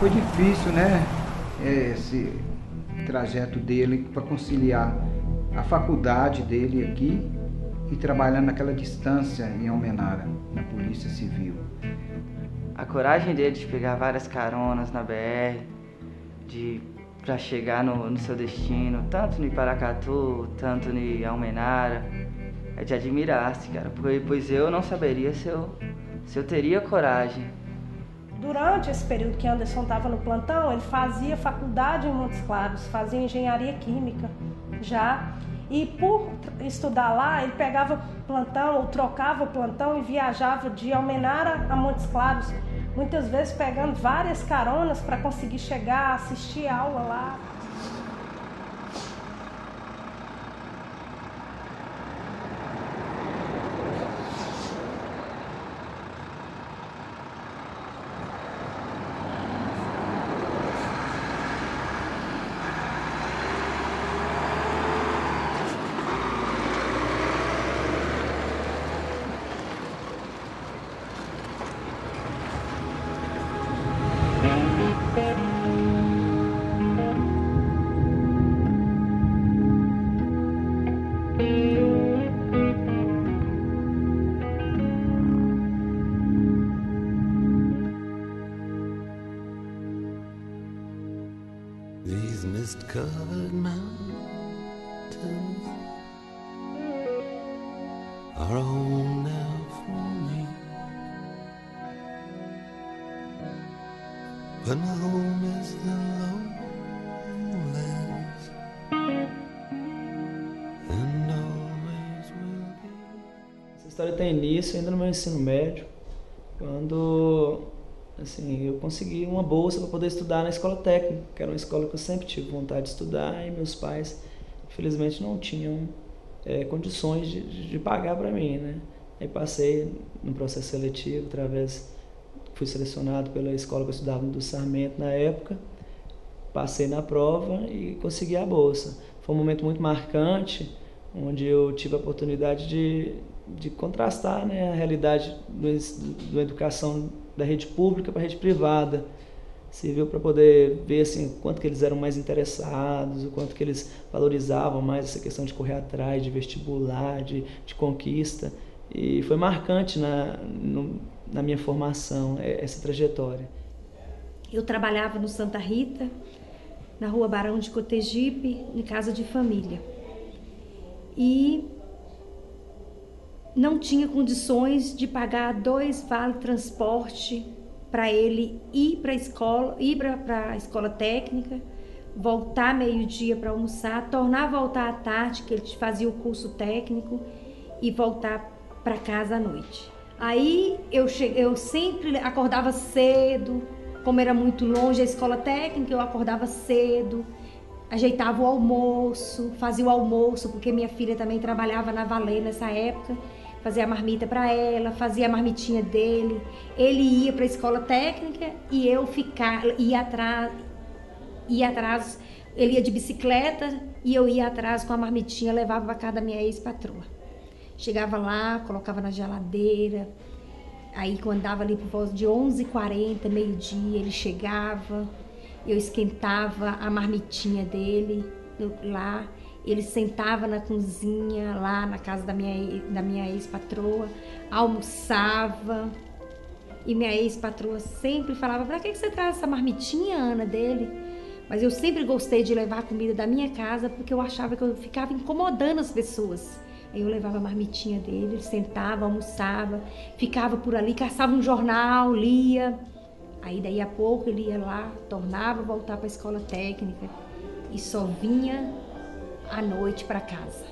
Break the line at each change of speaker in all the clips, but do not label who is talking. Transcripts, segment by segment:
foi difícil, né? Esse trajeto dele para conciliar a faculdade dele aqui e trabalhar naquela distância em Almenara, na Polícia Civil.
A coragem dele de pegar várias caronas na BR, para chegar no seu destino, tanto no Paracatu, tanto em Almenara, é de admirar-se, cara, pois eu não saberia se eu teria coragem.
Durante esse período que Anderson estava no plantão, ele fazia faculdade em Montes Claros, fazia engenharia química já. E por estudar lá, ele pegava plantão ou trocava plantão e viajava de Almenara a Montes Claros, muitas vezes pegando várias caronas para conseguir chegar, assistir aula lá.
These mist-covered mountains are home now for me, but my home is the lowlands, and always will be.
Essa história tem início ainda no meu ensino médio, quando eu consegui uma bolsa para poder estudar na escola técnica, que era uma escola que eu sempre tive vontade de estudar, e meus pais, infelizmente, não tinham condições de pagar para mim, né? Aí passei no processo seletivo, fui selecionado pela escola que eu estudava do Sarmento na época, passei na prova e consegui a bolsa. Foi um momento muito marcante, onde eu tive a oportunidade de contrastar, né, a realidade da educação da rede pública para a rede privada. Serviu para poder ver assim, o quanto que eles eram mais interessados, o quanto que eles valorizavam mais essa questão de correr atrás, de vestibular, de conquista. E foi marcante na minha formação, essa trajetória.
Eu trabalhava no Santa Rita, na rua Barão de Cotegipe, em casa de família. E não tinha condições de pagar 2 vale-transporte para ele ir para a escola técnica, voltar meio-dia para almoçar, tornar a voltar à tarde, que ele fazia o curso técnico, e voltar para casa à noite. Aí eu sempre acordava cedo, como era muito longe a escola técnica, eu acordava cedo, ajeitava o almoço, fazia o almoço, porque minha filha também trabalhava na Valê nessa época, fazia a marmita para ela, fazia a marmitinha dele. Ele ia para a escola técnica e eu ia atrás, ele ia de bicicleta e eu ia atrás com a marmitinha, levava para casa da minha ex-patroa. Chegava lá, colocava na geladeira, aí quando dava ali por volta de 11h40, meio-dia, ele chegava, eu esquentava a marmitinha dele lá. Ele sentava na cozinha, lá na casa da minha ex-patroa, almoçava. E minha ex-patroa sempre falava, pra que você traz essa marmitinha, Ana, dele? Mas eu sempre gostei de levar a comida da minha casa, porque eu achava que eu ficava incomodando as pessoas. Aí eu levava a marmitinha dele, ele sentava, almoçava, ficava por ali, caçava um jornal, lia. Aí daí a pouco ele ia lá, tornava a voltar para a escola técnica e só vinha à noite para casa.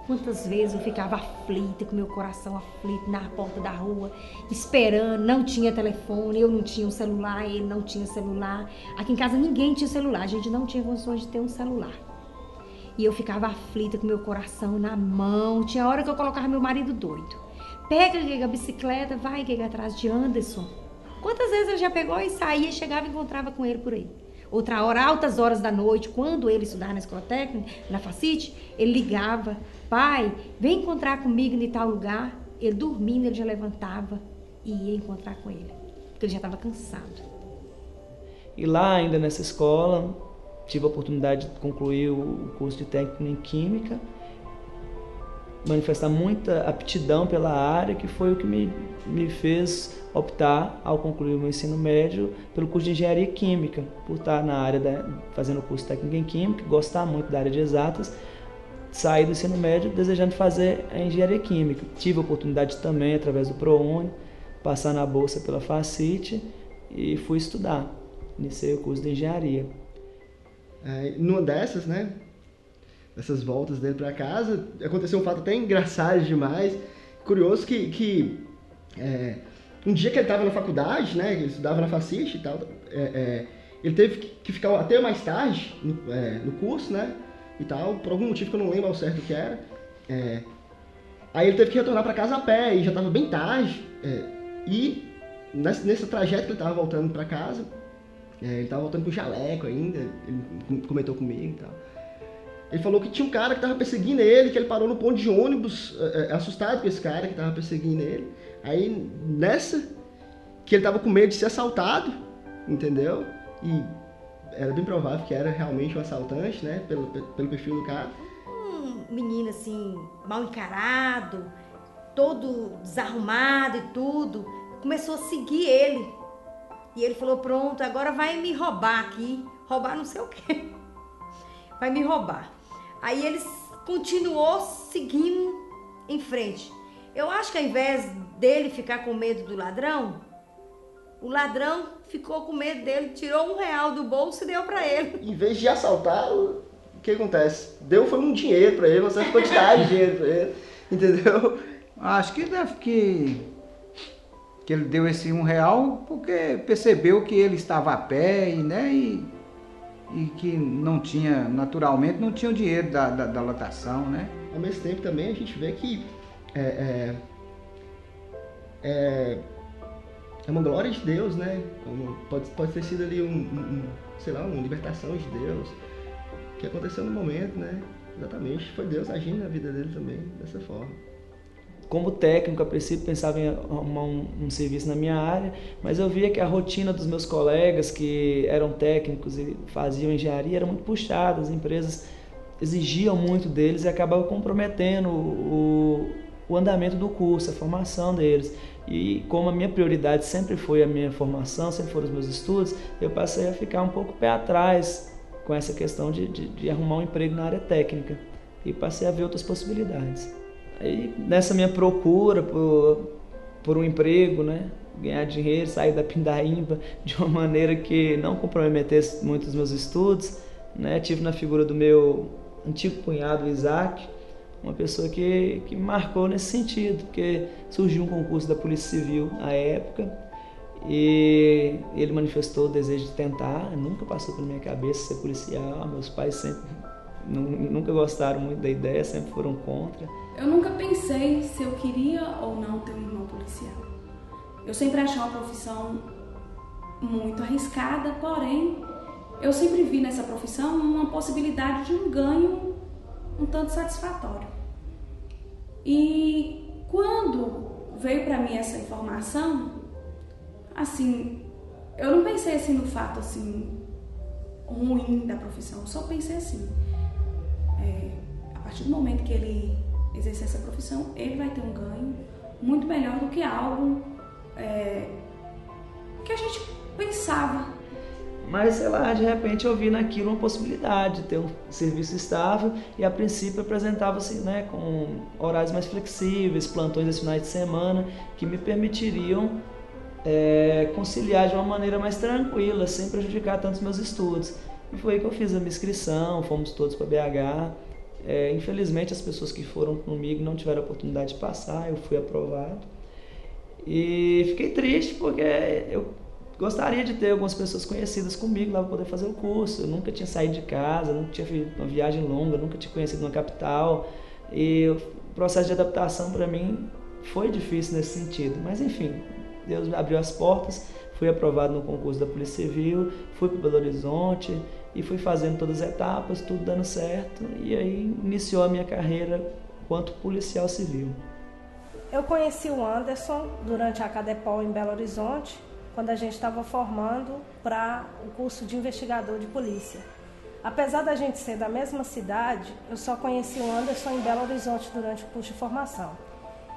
Quantas vezes eu ficava aflita, com meu coração aflito na porta da rua, esperando, não tinha telefone, eu não tinha um celular, ele não tinha celular. Aqui em casa ninguém tinha celular, a gente não tinha condições de ter um celular. E eu ficava aflita com meu coração na mão, tinha hora que eu colocava meu marido doido. Pega a bicicleta, vai atrás de Anderson. Quantas vezes ele já pegou e saía, chegava e encontrava com ele por aí. Outra hora, altas horas da noite, quando ele estudava na escola técnica, na Facite, ele ligava, pai, vem encontrar comigo em tal lugar. Ele dormindo, ele já levantava e ia encontrar com ele, porque ele já estava cansado.
E lá ainda nessa escola, tive a oportunidade de concluir o curso de técnico em Química, manifestar muita aptidão pela área, que foi o que me fez optar, ao concluir o meu ensino médio, pelo curso de Engenharia Química, por estar na área fazendo o curso técnico em Química, gostar muito da área de exatas, saí do ensino médio desejando fazer a Engenharia Química. Tive a oportunidade também, através do ProUni, passar na bolsa pela Facite e fui estudar. Iniciei o curso de Engenharia.
Numa dessas, né, dessas voltas dele para casa, aconteceu um fato até engraçado demais, curioso, que um dia que ele estava na faculdade, né, ele estudava na Facite e tal, ele teve que ficar até mais tarde no curso, né, e tal, por algum motivo que eu não lembro ao certo o que era. Aí ele teve que retornar para casa a pé e já estava bem tarde, e nesse trajeto que ele estava voltando para casa, ele estava voltando com jaleco ainda, ele comentou comigo e tal. Ele falou que tinha um cara que estava perseguindo ele, que ele parou no ponto de ônibus, assustado com esse cara que estava perseguindo ele. Aí, nessa, que ele estava com medo de ser assaltado, entendeu? E era bem provável que era realmente um assaltante, né? Pelo perfil do cara.
Um menino, assim, mal encarado, todo desarrumado e tudo, começou a seguir ele. E ele falou, pronto, agora vai me roubar aqui. Roubar não sei o quê. Vai me roubar. Aí ele continuou seguindo em frente. Eu acho que ao invés dele ficar com medo do ladrão, o ladrão ficou com medo dele, tirou R$1 do bolso e deu pra ele.
Em vez de assaltar, o que acontece? Foi um dinheiro pra ele, uma certa quantidade de dinheiro pra ele, entendeu?
Acho que deve que ele deu esse R$1 porque percebeu que ele estava a pé e que não tinha, naturalmente, não tinha o dinheiro da lotação, né?
Ao mesmo tempo também a gente vê que é uma glória de Deus, né? Pode ter sido ali uma libertação de Deus que aconteceu no momento, né? Exatamente, foi Deus agindo na vida dele também, dessa forma.
Como técnico, a princípio pensava em arrumar um serviço na minha área, mas eu via que a rotina dos meus colegas que eram técnicos e faziam engenharia era muito puxada, as empresas exigiam muito deles e acabavam comprometendo o andamento do curso, a formação deles. E como a minha prioridade sempre foi a minha formação, sempre foram os meus estudos, eu passei a ficar um pouco pé atrás com essa questão de arrumar um emprego na área técnica e passei a ver outras possibilidades. Aí, nessa minha procura por um emprego, né, ganhar dinheiro, sair da pindaíba de uma maneira que não comprometesse muito os meus estudos, né, tive na figura do meu antigo cunhado, Isaac, uma pessoa que me marcou nesse sentido, porque surgiu um concurso da Polícia Civil à época e ele manifestou o desejo de tentar, nunca passou pela minha cabeça ser policial, meus pais nunca gostaram muito da ideia, sempre foram contra.
Eu nunca pensei se eu queria ou não ter um irmão policial. Eu sempre achei uma profissão muito arriscada, porém, eu sempre vi nessa profissão uma possibilidade de um ganho um tanto satisfatório. E quando veio para mim essa informação, assim, eu não pensei assim no fato assim ruim da profissão, eu só pensei assim, a partir do momento que ele exercer essa profissão, ele vai ter um ganho muito melhor do que algo que a gente pensava.
Mas, sei lá, de repente eu vi naquilo uma possibilidade de ter um serviço estável e a princípio apresentava-se, né, com horários mais flexíveis, plantões aos finais de semana, que me permitiriam conciliar de uma maneira mais tranquila, sem prejudicar tanto os meus estudos. E foi aí que eu fiz a minha inscrição, fomos todos para BH. Infelizmente as pessoas que foram comigo não tiveram a oportunidade de passar, eu fui aprovado. E fiquei triste porque eu gostaria de ter algumas pessoas conhecidas comigo lá para poder fazer o curso. Eu nunca tinha saído de casa, nunca tinha feito uma viagem longa, nunca tinha conhecido uma capital. E o processo de adaptação para mim foi difícil nesse sentido. Mas enfim, Deus abriu as portas, fui aprovado no concurso da Polícia Civil, fui para Belo Horizonte e fui fazendo todas as etapas, tudo dando certo. E aí iniciou a minha carreira enquanto policial civil.
Eu conheci o Anderson durante a Cadepol em Belo Horizonte, quando a gente estava formando para o curso de investigador de polícia. Apesar da gente ser da mesma cidade, eu só conheci o Anderson em Belo Horizonte durante o curso de formação.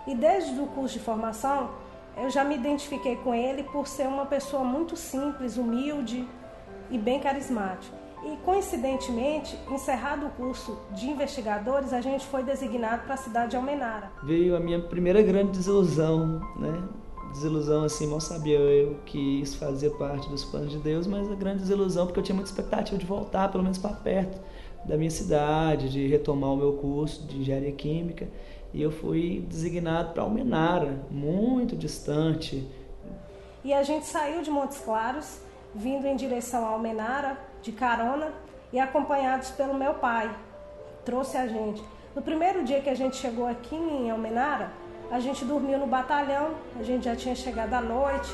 E desde o curso de formação, eu já me identifiquei com ele por ser uma pessoa muito simples, humilde e bem carismática. E, coincidentemente, encerrado o curso de investigadores, a gente foi designado para a cidade de Almenara.
Veio a minha primeira grande desilusão, né? Desilusão assim, mal sabia eu que isso fazia parte dos planos de Deus, mas a grande desilusão porque eu tinha muita expectativa de voltar, pelo menos para perto da minha cidade, de retomar o meu curso de engenharia química. E eu fui designado para Almenara, muito distante.
E a gente saiu de Montes Claros, vindo em direção a Almenara, de carona, e acompanhados pelo meu pai. Trouxe a gente. No primeiro dia que a gente chegou aqui em Almenara, a gente dormiu no batalhão, a gente já tinha chegado à noite,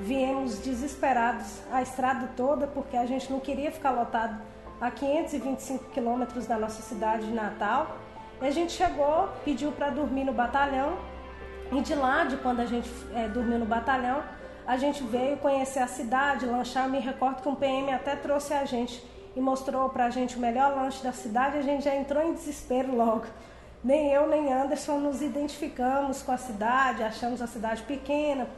viemos desesperados a estrada toda, porque a gente não queria ficar lotado a 525 quilômetros da nossa cidade de Natal. E a gente chegou, pediu para dormir no batalhão, e de lá, de quando a gente dormiu no batalhão, a gente veio conhecer a cidade, lanchar. Eu me recordo que um PM até trouxe a gente e mostrou pra gente o melhor lanche da cidade. A gente já entrou em desespero logo. Nem eu, nem Anderson nos identificamos com a cidade, achamos a cidade pequena,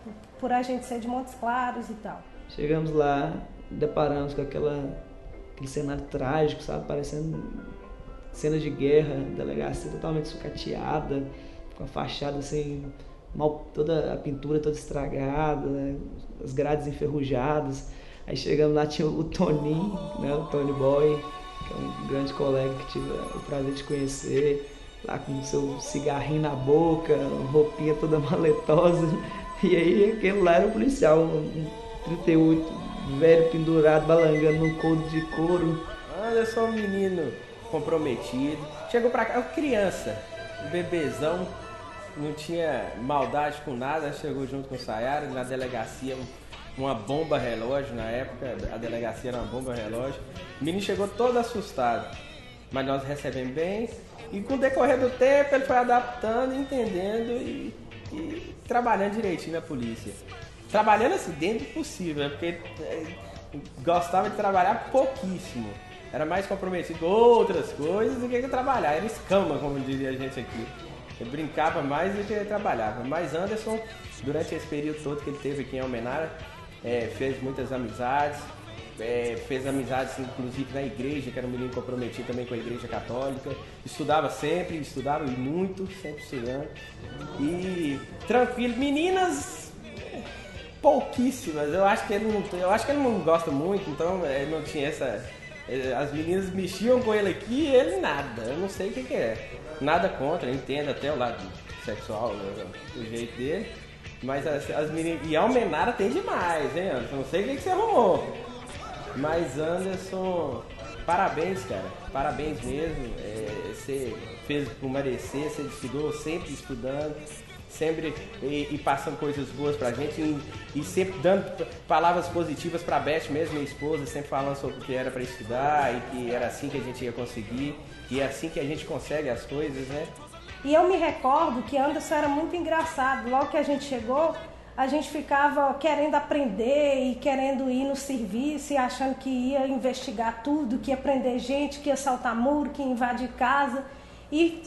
por a gente ser de Montes Claros e tal.
Chegamos lá, deparamos com aquele cenário trágico, sabe? Parecendo cena de guerra, delegacia totalmente sucateada, com a fachada assim, toda a pintura toda estragada, né? As grades enferrujadas. Aí chegamos lá, tinha o Toninho, né? O Tony Boy, que é um grande colega que tive o prazer de conhecer, lá com o seu cigarrinho na boca, roupinha toda maletosa. E aí aquele lá era o policial, um 38, velho pendurado, balangando num couro de couro.
Eu sou um menino comprometido. Chegou pra cá, criança, um bebezão, não tinha maldade com nada, chegou junto com o Sayara, na delegacia, uma bomba relógio na época, a delegacia era uma bomba relógio. O menino chegou todo assustado, mas nós recebemos bem, e com o decorrer do tempo ele foi adaptando, entendendo e trabalhando direitinho na polícia. Trabalhando assim, dentro do possível, né? Porque gostava de trabalhar pouquíssimo. Era mais comprometido com outras coisas do que trabalhar. Era escama, como diria a gente aqui. Ele brincava mais do que trabalhava. Mas Anderson, durante esse período todo que ele teve aqui em Almenara, fez muitas amizades. Fez amizades, inclusive, na igreja, que era um menino comprometido também com a igreja católica. Estudava sempre, estudava muito, sempre estudando. E tranquilo. Meninas, pouquíssimas. Eu acho que ele não gosta muito, então ele não tinha essa... As meninas mexiam com ele aqui e ele nada. Eu não sei o que é. Nada contra, eu entendo até o lado sexual, o jeito dele. Mas as meninas... E Almenara tem demais, hein, Anderson? Não sei o que você arrumou. Mas Anderson, parabéns, cara. Parabéns mesmo. Você fez por merecer, você estudou, sempre estudando. Sempre e passando coisas boas pra gente e sempre dando palavras positivas pra Beth mesmo, minha esposa, sempre falando sobre o que era pra estudar e que era assim que a gente ia conseguir, que é assim que a gente consegue as coisas, né?
E eu me recordo que Anderson era muito engraçado. Logo que a gente chegou, a gente ficava querendo aprender e querendo ir no serviço e achando que ia investigar tudo, que ia prender gente, que ia saltar muro, que ia invadir casa. E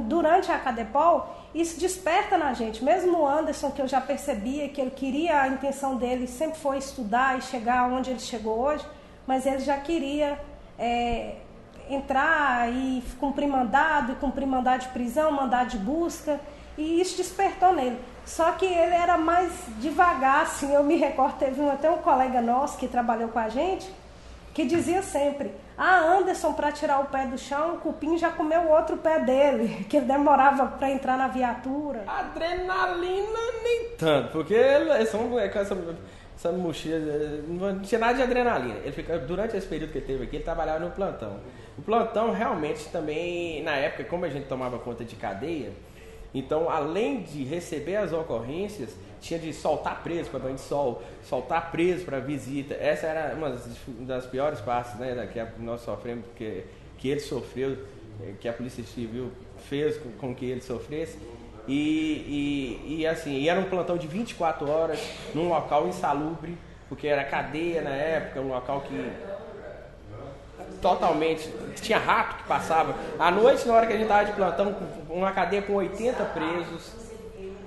durante a Cadepol, isso desperta na gente. Mesmo o Anderson, que eu já percebia que ele queria, a intenção dele sempre foi estudar e chegar onde ele chegou hoje, mas ele já queria entrar e cumprir mandado de prisão, mandado de busca, e isso despertou nele. Só que ele era mais devagar, assim. Eu me recordo, teve até um colega nosso que trabalhou com a gente, que dizia sempre: Anderson, para tirar o pé do chão, o cupim já comeu o outro pé dele, que ele demorava para entrar na viatura.
Adrenalina nem tanto, porque eles são com essa mochila, não tinha nada de adrenalina. Durante esse período que ele teve aqui, ele trabalhava no plantão. O plantão realmente também, na época, como a gente tomava conta de cadeia, então, além de receber as ocorrências, tinha de soltar preso para banho de sol, soltar preso para visita. Essa era uma das piores partes, né, que nós sofremos, que ele sofreu, que a Polícia Civil fez com que ele sofresse. E assim, era um plantão de 24 horas, num local insalubre, porque era cadeia na época, um local que totalmente... Tinha rato que passava. À noite, na hora que a gente estava de plantão, uma cadeia com 80 presos.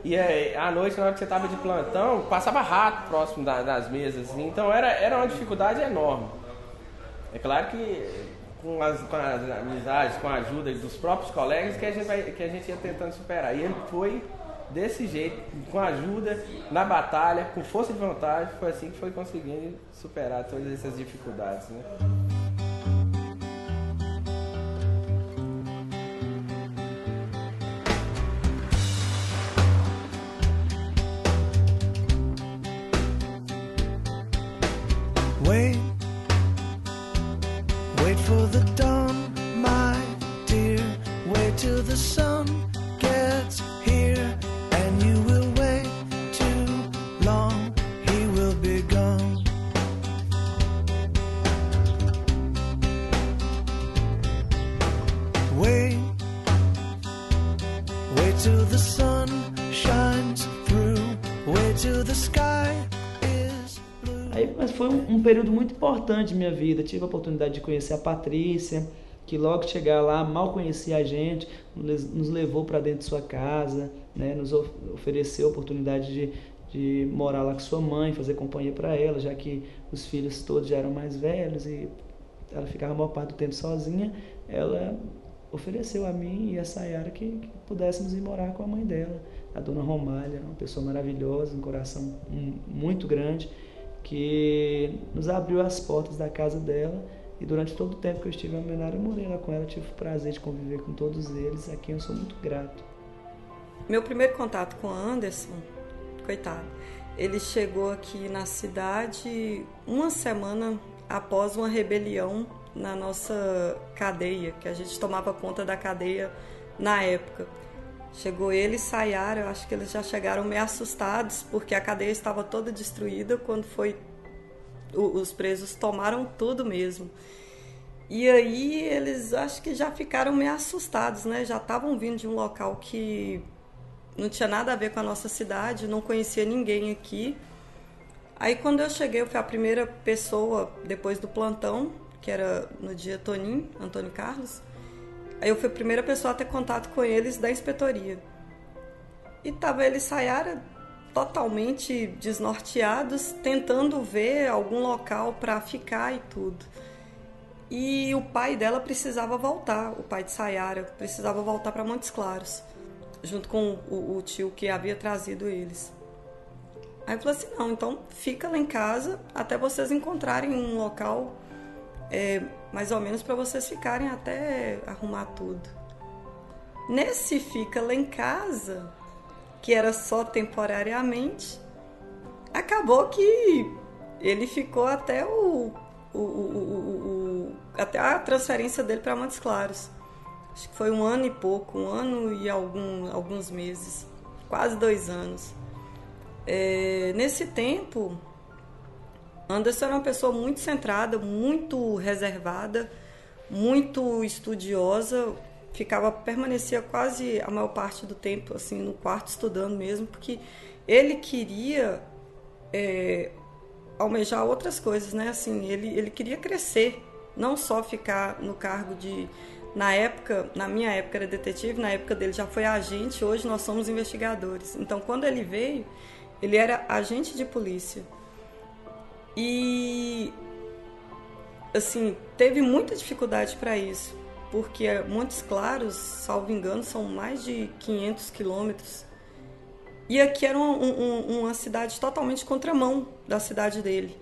E à noite, na hora que você estava de plantão, passava rato próximo das mesas. Então era uma dificuldade enorme. É claro que com as amizades, com a ajuda dos próprios colegas, que a gente ia tentando superar. E ele foi desse jeito, com ajuda, na batalha, com força de vontade, foi assim que foi conseguindo superar todas essas dificuldades, né?
Wait for the dawn, my dear. Wait till the sun gets here, and you will wait too long. He will be gone. Wait till the sun shines through. Wait till the sky.
Aí, mas foi um período muito importante na minha vida. Tive a oportunidade de conhecer a Patrícia, que logo que chegar lá, mal conhecia a gente, nos levou para dentro de sua casa, né? Nos ofereceu a oportunidade de morar lá com sua mãe, fazer companhia para ela, já que os filhos todos já eram mais velhos e ela ficava a maior parte do tempo sozinha. Ela ofereceu a mim e a Sayara que pudéssemos ir morar com a mãe dela, a dona Romália, uma pessoa maravilhosa, um coração muito grande, que nos abriu as portas da casa dela, e durante todo o tempo que eu estive em Almenara, eu morei lá com ela, tive o prazer de conviver com todos eles, a quem eu sou muito grato.
Meu primeiro contato com o Anderson, coitado, ele chegou aqui na cidade uma semana após uma rebelião na nossa cadeia, que a gente tomava conta da cadeia na época. Chegou ele e Sayara, eu acho que eles já chegaram meio assustados, porque a cadeia estava toda destruída quando os presos tomaram tudo mesmo. E aí eles acho que já ficaram meio assustados, né? Já estavam vindo de um local que não tinha nada a ver com a nossa cidade, não conhecia ninguém aqui. Aí quando eu cheguei, eu fui a primeira pessoa, depois do plantão, que era no dia Antônio Carlos. Aí eu fui a primeira pessoa a ter contato com eles da inspetoria. E tava ele e Sayara totalmente desnorteados, tentando ver algum local para ficar e tudo. E o pai dela precisava voltar, o pai de Sayara precisava voltar para Montes Claros, junto com o tio que havia trazido eles. Aí eu falei assim, não, então fica lá em casa até vocês encontrarem um local mais ou menos para vocês ficarem até arrumar tudo. Nesse fica lá em casa, que era só temporariamente, acabou que ele ficou até até a transferência dele para Montes Claros. Acho que foi 1 ano e pouco, 1 ano e alguns meses, quase 2 anos. Nesse tempo, Anderson era uma pessoa muito centrada, muito reservada, muito estudiosa, permanecia quase a maior parte do tempo assim no quarto estudando mesmo, porque ele queria almejar outras coisas, né? Assim, ele queria crescer, não só ficar no cargo de... Na minha época era detetive, na época dele já foi agente, hoje nós somos investigadores. Então, quando ele veio, ele era agente de polícia. E, assim, teve muita dificuldade para isso, porque Montes Claros, salvo engano, são mais de 500 quilômetros. E aqui era uma cidade totalmente contramão da cidade dele.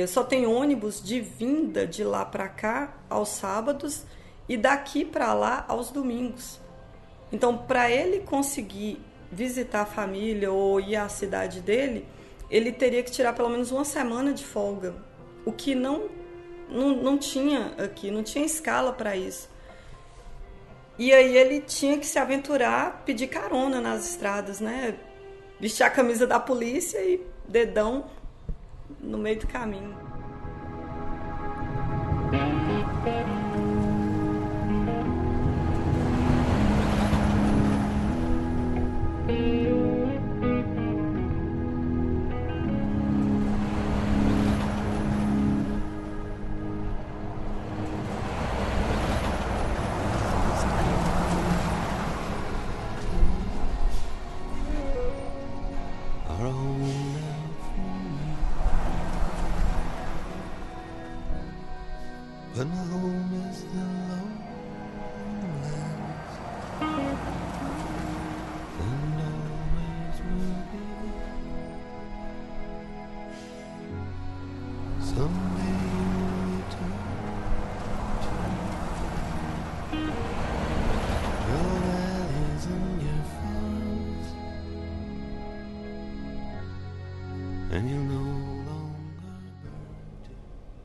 Só tem ônibus de vinda de lá para cá aos sábados e daqui para lá aos domingos. Então, para ele conseguir visitar a família ou ir à cidade dele, ele teria que tirar pelo menos 1 semana de folga, o que não tinha aqui, não tinha escala para isso. E aí ele tinha que se aventurar, pedir carona nas estradas, né? Vestir a camisa da polícia e dedão no meio do caminho.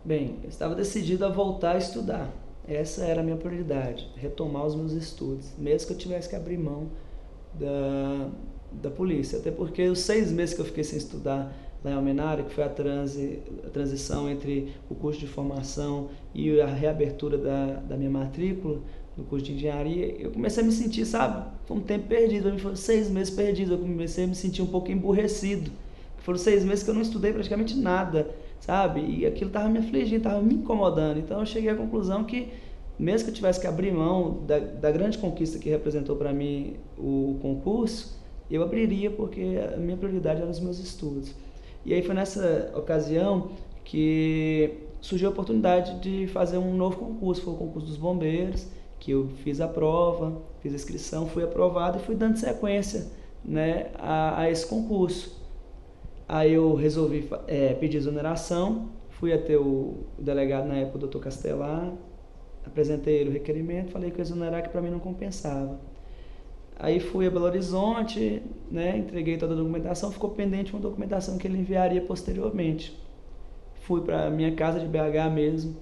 Bem, eu estava decidido a voltar a estudar. Essa era a minha prioridade, retomar os meus estudos, mesmo que eu tivesse que abrir mão da polícia. Até porque os 6 meses que eu fiquei sem estudar lá em Almenara, que foi a transição entre o curso de formação e a reabertura da minha matrícula no curso de engenharia, eu comecei a me sentir, sabe, um tempo perdido. Foram 6 meses perdidos, eu comecei a me sentir um pouco emburrecido. Foram 6 meses que eu não estudei praticamente nada, sabe? E aquilo estava me afligindo, estava me incomodando. Então eu cheguei à conclusão que, mesmo que eu tivesse que abrir mão da grande conquista que representou para mim o concurso, eu abriria, porque a minha prioridade eram os meus estudos. E aí foi nessa ocasião que surgiu a oportunidade de fazer um novo concurso, foi o concurso dos bombeiros, que eu fiz a prova, fiz a inscrição, fui aprovado e fui dando sequência, né, a esse concurso. Aí eu resolvi pedir exoneração, fui até o delegado na época, o doutor Castelar, apresentei ele o requerimento, falei que eu ia exonerar, que para mim não compensava. Aí fui a Belo Horizonte, né, entreguei toda a documentação, ficou pendente uma documentação que ele enviaria posteriormente. Fui para minha casa de BH mesmo,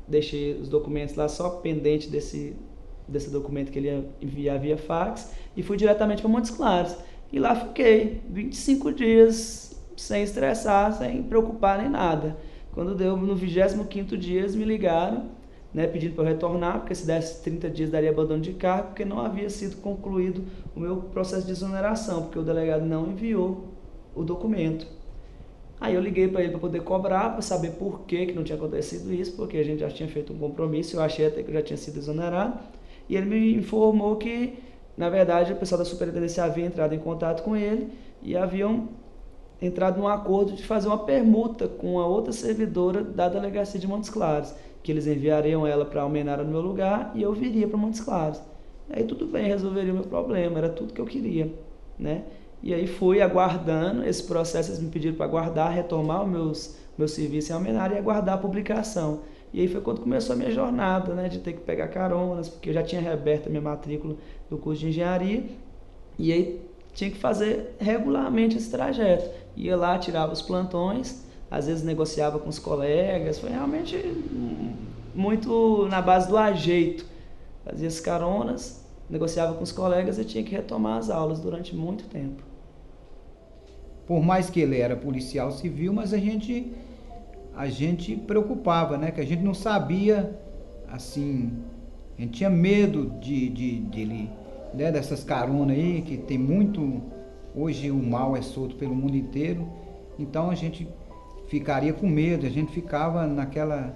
deixei os documentos lá só pendente desse documento que ele ia enviar via fax e fui diretamente para Montes Claros. E lá fiquei 25 dias sem estressar, sem preocupar nem nada. Quando deu no 25º dia, eles me ligaram, né, pedindo para eu retornar, porque se desse 30 dias daria abandono de cargo, porque não havia sido concluído o meu processo de exoneração, porque o delegado não enviou o documento. Aí eu liguei para ele para poder cobrar, para saber por que não tinha acontecido isso, porque a gente já tinha feito um compromisso, eu achei até que eu já tinha sido exonerado, e ele me informou que, na verdade, o pessoal da superintendência havia entrado em contato com ele e haviam entrado num acordo de fazer uma permuta com a outra servidora da delegacia de Montes Claros, que eles enviariam ela para Almenara no meu lugar e eu viria para Montes Claros. Aí tudo bem, resolveria o meu problema, era tudo que eu queria, né? E aí fui aguardando esse processo, eles me pediram para aguardar, retomar o meu serviço em Almenara e aguardar a publicação. E aí foi quando começou a minha jornada, né, de ter que pegar caronas, porque eu já tinha reaberto a minha matrícula do curso de engenharia, e aí tinha que fazer regularmente esse trajeto. Ia lá, tirava os plantões, às vezes negociava com os colegas, foi realmente muito na base do ajeito. Fazia as caronas, negociava com os colegas e tinha que retomar as aulas durante muito tempo.
Por mais que ele era policial civil, mas a gente preocupava, né? Que a gente não sabia, assim, a gente tinha medo dele, né? Dessas caronas aí, que tem muito, hoje o mal é solto pelo mundo inteiro, então a gente ficaria com medo, a gente ficava naquela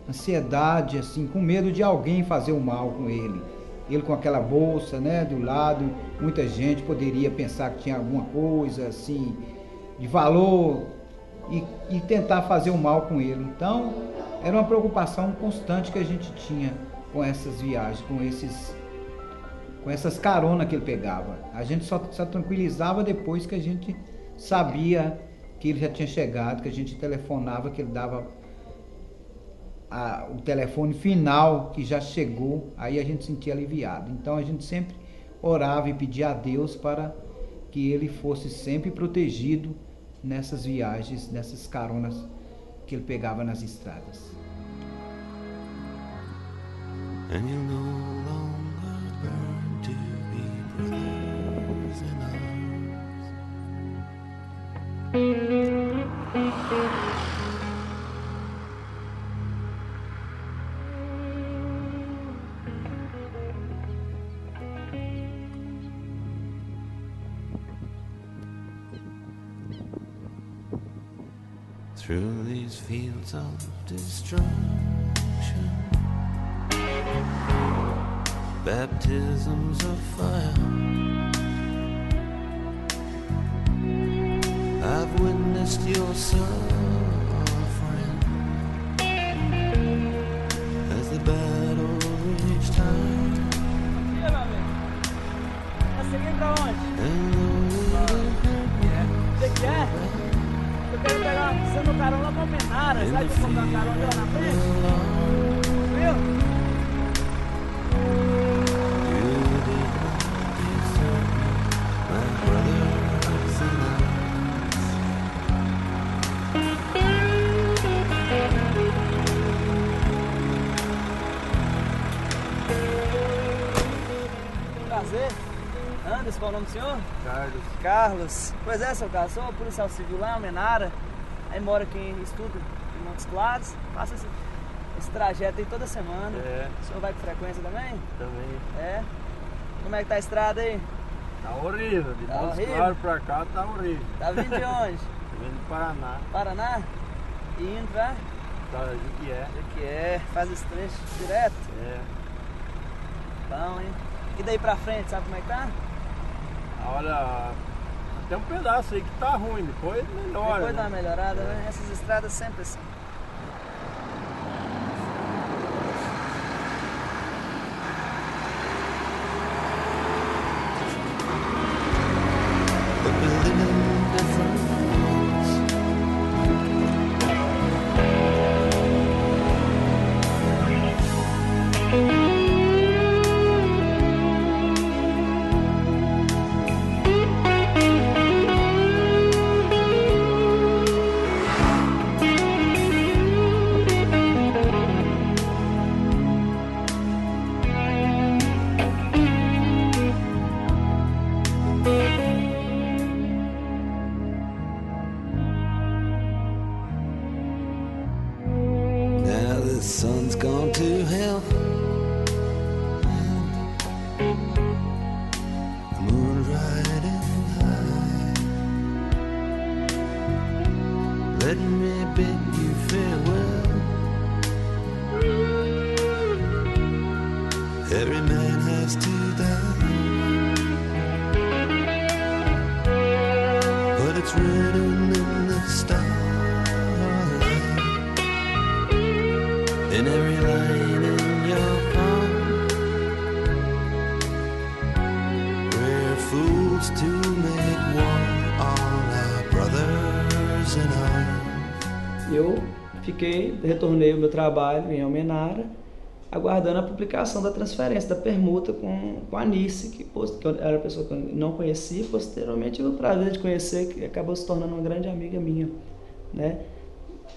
ansiedade, assim, com medo de alguém fazer o mal com ele. Ele com aquela bolsa, né, do lado, muita gente poderia pensar que tinha alguma coisa, assim, de valor e tentar fazer o mal com ele. Então, era uma preocupação constante que a gente tinha com essas viagens, com essas caronas que ele pegava. A gente só tranquilizava depois que a gente sabia que ele já tinha chegado, que a gente telefonava, que ele dava o telefone final que já chegou, aí a gente se sentia aliviado. Então a gente sempre orava e pedia a Deus para que ele fosse sempre protegido nessas viagens, nessas caronas que ele pegava nas estradas. And you no longer burn to be brothers in arms. Through these fields of destruction, baptisms of fire, I've witnessed your suffering as the battle reached high.
Você quer? Eu quero pegar você no carão lá pra Almenara, sabe de comprar um carão lá na frente? Viu? prazer. Anderson, qual é o nome do senhor?
Carlos.
Carlos. Pois é, seu Carlos, sou policial civil lá em Almenara. Aí mora aqui, estuda em Montes Claros. Passa esse trajeto aí toda semana.
É.
O senhor vai com frequência também?
Também.
É. Como é que tá a estrada aí?
Tá horrível. De
Tá
Montes
horrível?
Claros pra cá tá horrível.
Tá vindo de onde?
Tô vindo do Paraná.
Paraná? E indo pra?
Tá, que é.
Que é, faz esse trecho direto?
É.
Bom, hein? E daí pra frente, sabe como é que tá?
Olha, tem um pedaço aí que tá ruim, depois melhora.
Depois dá uma
né?
melhorada, né? Essas estradas sempre assim.
Now the sun's gone to hell. The moon's riding high. Let me bid you farewell. Every man has to die, but it's written in the stars. In every line in your palm, we're fools to make war on our brothers in arms.
Eu retornei ao meu trabalho em Almenara, aguardando a publicação da transferência, da permuta com a Anice, que era uma pessoa que eu não conhecia, posteriormente tive o prazer de conhecer, que acabou se tornando uma grande amiga minha, né?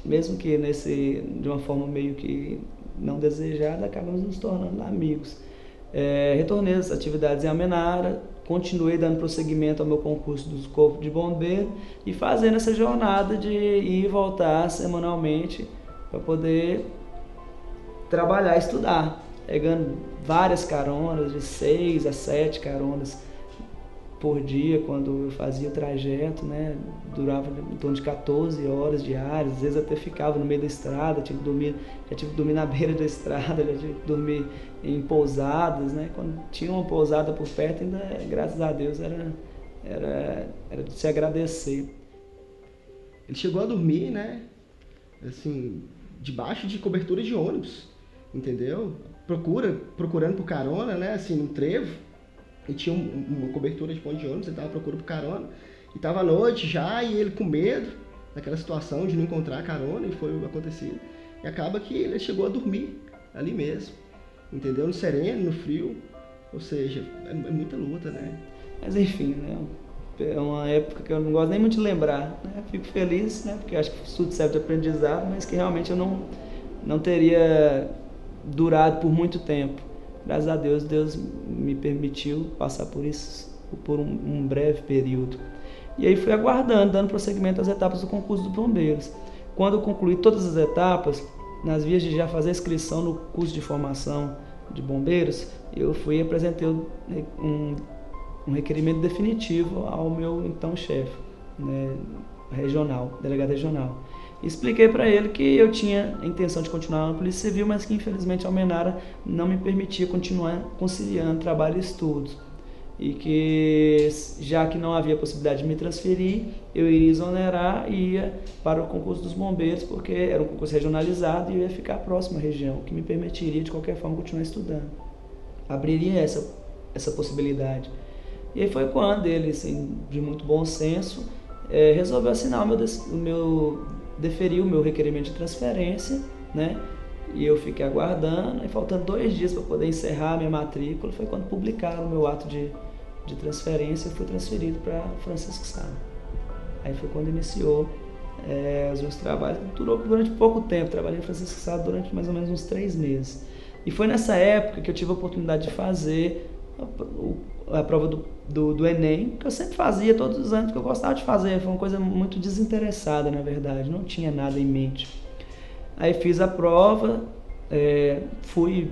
Mesmo que de uma forma meio que não desejada, acabamos nos tornando amigos. Retornei às atividades em Almenara, continuei dando prosseguimento ao meu concurso do Corpo de Bombeiro e fazendo essa jornada de ir e voltar semanalmente para poder trabalhar e estudar, pegando várias caronas, de 6 a 7 caronas por dia, quando eu fazia o trajeto, né? Durava em torno de 14 horas diárias, às vezes até ficava no meio da estrada, já tive que dormir na beira da estrada, já tive que dormir em pousadas, né? Quando tinha uma pousada por perto, ainda, graças a Deus, era de se agradecer.
Ele chegou a dormir, né? Assim, debaixo de cobertura de ônibus, entendeu? Procurando por carona, né? Assim, num trevo. E tinha uma cobertura de ponte de ônibus, ele estava procurando por carona. E estava à noite já, e ele com medo daquela situação de não encontrar carona, e foi o acontecido. E acaba que ele chegou a dormir ali mesmo, entendeu? No sereno, no frio. Ou seja, é muita luta, né?
Mas enfim, né? É uma época que eu não gosto nem muito de lembrar, né? Fico feliz, né? Porque acho que tudo serve de aprendizado, mas que realmente eu não teria durado por muito tempo. Graças a Deus, Deus me permitiu passar por isso por um breve período. E aí fui aguardando, dando prosseguimento às etapas do concurso dos bombeiros. Quando eu concluí todas as etapas, nas vias de já fazer a inscrição no curso de formação de bombeiros, eu fui e apresentei um requerimento definitivo ao meu então chefe, né, regional, delegado regional. Expliquei para ele que eu tinha a intenção de continuar na Polícia Civil, mas que infelizmente Almenara não me permitia continuar conciliando trabalho e estudos. E que, já que não havia possibilidade de me transferir, eu iria exonerar e ia para o concurso dos bombeiros, porque era um concurso regionalizado e eu ia ficar próximo à região, que me permitiria de qualquer forma continuar estudando. Abriria essa possibilidade. E aí foi quando ele, assim, de muito bom senso, resolveu assinar deferiu o meu requerimento de transferência, né? E eu fiquei aguardando, e faltando 2 dias para poder encerrar a minha matrícula, foi quando publicaram o meu ato de transferência e fui transferido para Francisco Sá. Aí foi quando iniciou os meus trabalhos. Durou durante pouco tempo, trabalhei em Francisco Sá durante mais ou menos uns 3 meses. E foi nessa época que eu tive a oportunidade de fazer a prova do Enem, que eu sempre fazia todos os anos, que eu gostava de fazer. Foi uma coisa muito desinteressada, na verdade, não tinha nada em mente. Aí fiz a prova, fui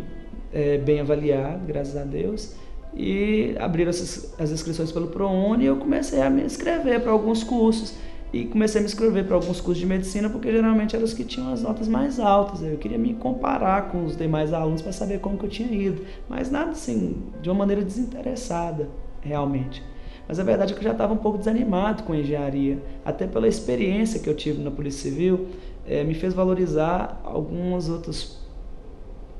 bem avaliado, graças a Deus, e abriram as inscrições pelo ProUni e eu comecei a me inscrever para alguns cursos. E comecei a me inscrever para alguns cursos de medicina, porque geralmente eram os que tinham as notas mais altas. Eu queria me comparar com os demais alunos para saber como que eu tinha ido. Mas nada assim, de uma maneira desinteressada, realmente. Mas a verdade é que eu já estava um pouco desanimado com a engenharia. Até pela experiência que eu tive na Polícia Civil, me fez valorizar alguns outros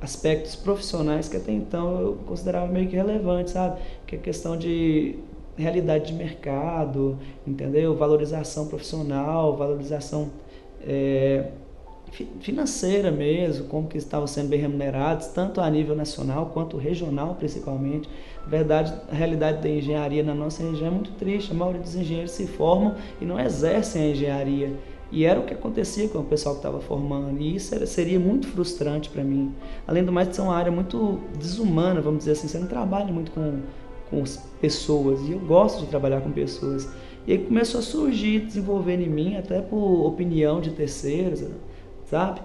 aspectos profissionais que até então eu considerava meio que relevantes, sabe? Que é a questão de realidade de mercado, entendeu? Valorização profissional, valorização financeira mesmo, como que estavam sendo bem remunerados, tanto a nível nacional quanto regional, principalmente. Na verdade, a realidade da engenharia na nossa região é muito triste. A maioria dos engenheiros se formam e não exercem a engenharia. E era o que acontecia com o pessoal que estava formando, e isso seria muito frustrante para mim. Além do mais, de ser uma área muito desumana, vamos dizer assim, você não trabalha muito com pessoas, e eu gosto de trabalhar com pessoas. E aí começou a surgir, desenvolvendo em mim, até por opinião de terceiros, sabe?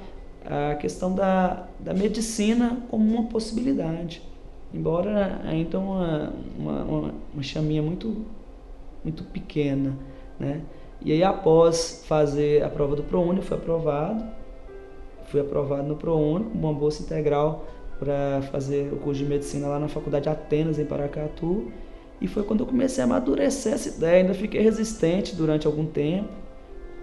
A questão da medicina como uma possibilidade. Embora ainda uma chaminha muito pequena, né? E aí, após fazer a prova do ProUni, fui aprovado no ProUni com uma bolsa integral para fazer o curso de medicina lá na Faculdade Atenas, em Paracatu. E foi quando eu comecei a amadurecer essa ideia. Ainda fiquei resistente durante algum tempo,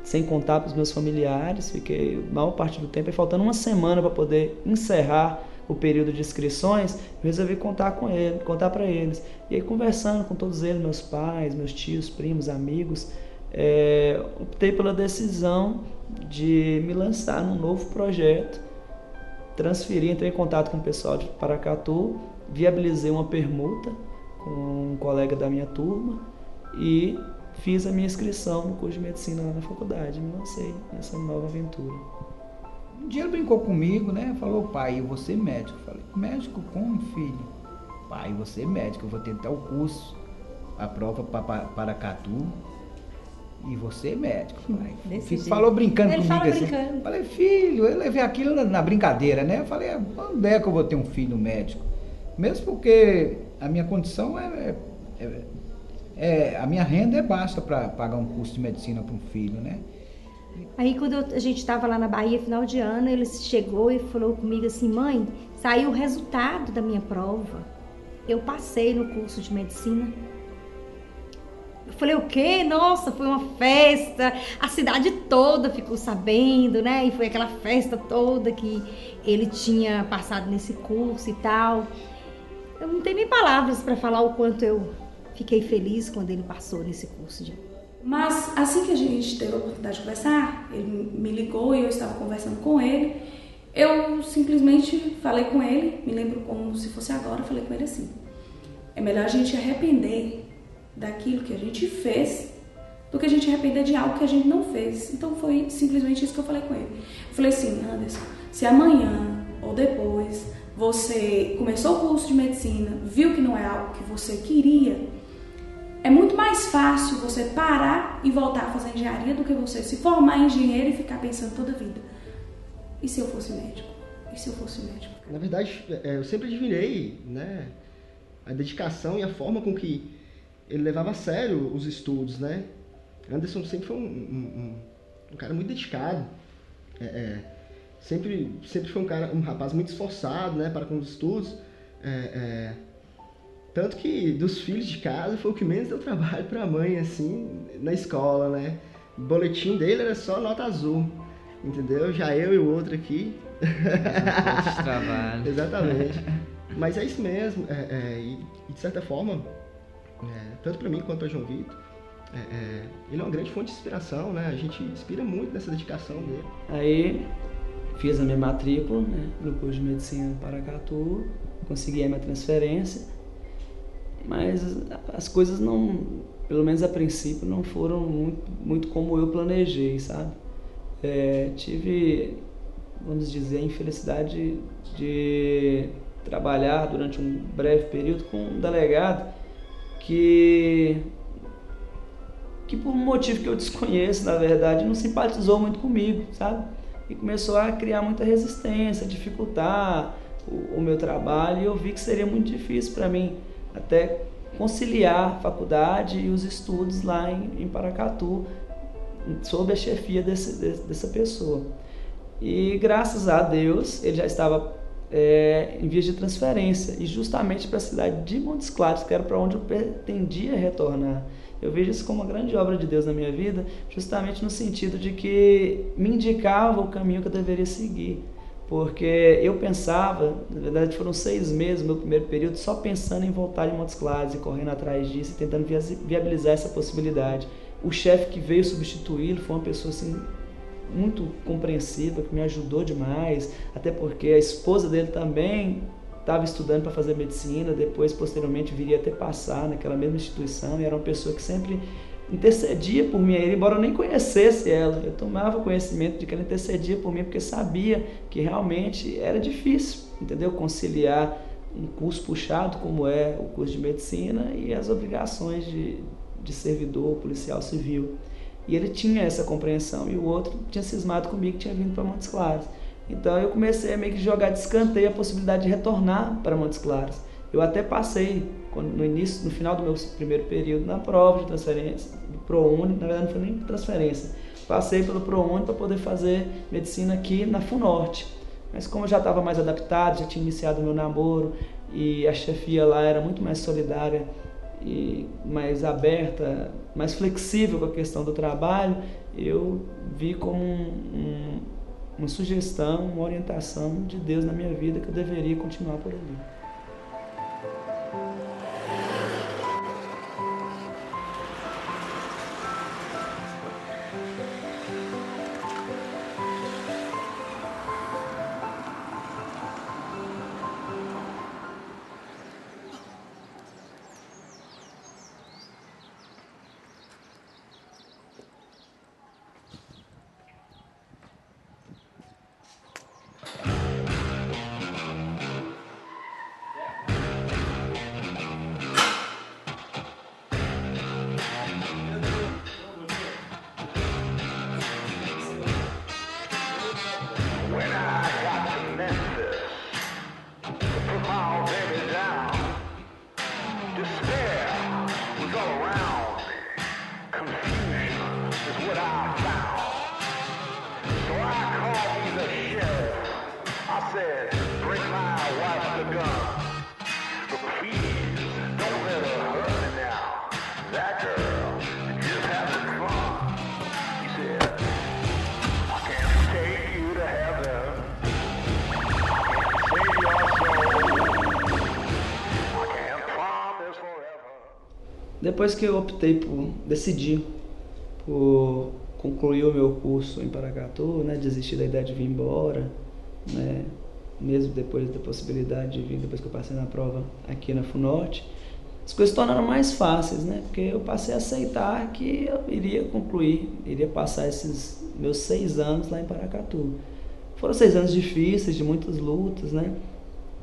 sem contar para os meus familiares. Fiquei a maior parte do tempo, e faltando uma semana para poder encerrar o período de inscrições, eu resolvi contar para eles. E aí, conversando com todos eles, meus pais, meus tios, primos, amigos, optei pela decisão de me lançar num novo projeto. Entrei em contato com o pessoal de Paracatu, viabilizei uma permuta com um colega da minha turma e fiz a minha inscrição no curso de medicina lá na faculdade. Me lancei nessa nova aventura.
Um dia ele brincou comigo, né? Falou: pai, eu vou ser médico. Eu falei: médico como, filho? Pai, eu vou ser médico, eu vou tentar o curso, a prova para Paracatu. E você é médico, pai. Falou brincando
ele
comigo assim.
Brincando.
Falei: filho, eu levei aquilo na brincadeira, né? Eu falei: quando é que eu vou ter um filho médico? Mesmo porque a minha condição a minha renda é baixa para pagar um curso de medicina para um filho, né?
Aí quando a gente estava lá na Bahia, final de ano, ele chegou e falou comigo assim: mãe, saiu o resultado da minha prova. Eu passei no curso de medicina. Eu falei: o quê? Nossa, foi uma festa, a cidade toda ficou sabendo, né? E foi aquela festa toda que ele tinha passado nesse curso e tal. Eu não tenho nem palavras para falar o quanto eu fiquei feliz quando ele passou nesse curso.
Mas assim que a gente teve a oportunidade de conversar, ele me ligou e eu estava conversando com ele. Eu simplesmente falei com ele, me lembro como se fosse agora, eu falei com ele assim: é melhor a gente arrepender daquilo que a gente fez do que a gente arrepender de algo que a gente não fez. Então foi simplesmente isso que eu falei com ele. Eu falei assim: Anderson, se amanhã ou depois você começou o curso de medicina, viu que não é algo que você queria, é muito mais fácil você parar e voltar a fazer engenharia do que você se formar em engenheiro e ficar pensando toda a vida: e se eu fosse médico? E se eu fosse médico?
Na verdade, eu sempre admirei, né, a dedicação e a forma com que ele levava a sério os estudos, né? Anderson sempre foi um cara muito dedicado. Sempre foi um rapaz muito esforçado, né, para com os estudos. Tanto que dos filhos de casa foi o que menos deu trabalho para a mãe, assim, na escola, né? O boletim dele era só nota azul, entendeu? Já eu e o outro aqui.
Trabalho.
Exatamente. Mas é isso mesmo. E de certa forma, tanto para mim quanto para João Vitor, ele é uma grande fonte de inspiração, né? A gente inspira muito nessa dedicação dele.
Aí fiz a minha matrícula, né, no curso de medicina em Paracatu, consegui a minha transferência, mas as coisas não, pelo menos a princípio, não foram muito como eu planejei, sabe? Tive, vamos dizer, a infelicidade de trabalhar durante um breve período com um delegado que por um motivo que eu desconheço, na verdade, não simpatizou muito comigo, sabe? E começou a criar muita resistência, dificultar o meu trabalho, e eu vi que seria muito difícil para mim até conciliar a faculdade e os estudos lá em Paracatu, sob a chefia dessa pessoa. E graças a Deus ele já estava em vias de transferência, e justamente para a cidade de Montes Claros, que era para onde eu pretendia retornar. Eu vejo isso como uma grande obra de Deus na minha vida, justamente no sentido de que me indicava o caminho que eu deveria seguir. Porque eu pensava, na verdade foram 6 meses, meu primeiro período, só pensando em voltar em Montes Claros e correndo atrás disso e tentando viabilizar essa possibilidade. O chefe que veio substituí-lo foi uma pessoa assim, muito compreensiva, que me ajudou demais, até porque a esposa dele também estava estudando para fazer medicina, depois posteriormente viria até passar naquela mesma instituição, e era uma pessoa que sempre intercedia por mim, embora eu nem conhecesse ela. Eu tomava conhecimento de que ela intercedia por mim porque sabia que realmente era difícil, entendeu? Conciliar um curso puxado como é o curso de medicina e as obrigações de servidor policial civil. E ele tinha essa compreensão, e o outro tinha cismado comigo, que tinha vindo para Montes Claros. Então eu comecei a meio que jogar de escanteio a possibilidade de retornar para Montes Claros. Eu até passei, no final do meu primeiro período, na prova de transferência, do ProUni, na verdade não foi nem transferência, passei pelo ProUni para poder fazer medicina aqui na FUNORTE. Mas como eu já estava mais adaptado, já tinha iniciado o meu namoro, e a chefia lá era muito mais solidária e mais aberta, mais flexível com a questão do trabalho, eu vi como uma sugestão, uma orientação de Deus na minha vida que eu deveria continuar por ali. Depois que eu decidi por concluir o meu curso em Paracatu, né, desistir da ideia de vir embora, né, mesmo depois da possibilidade de vir, depois que eu passei na prova aqui na FUNORTE, as coisas se tornaram mais fáceis, né, porque eu passei a aceitar que eu iria concluir, iria passar esses meus 6 anos lá em Paracatu. Foram 6 anos difíceis, de muitas lutas, né,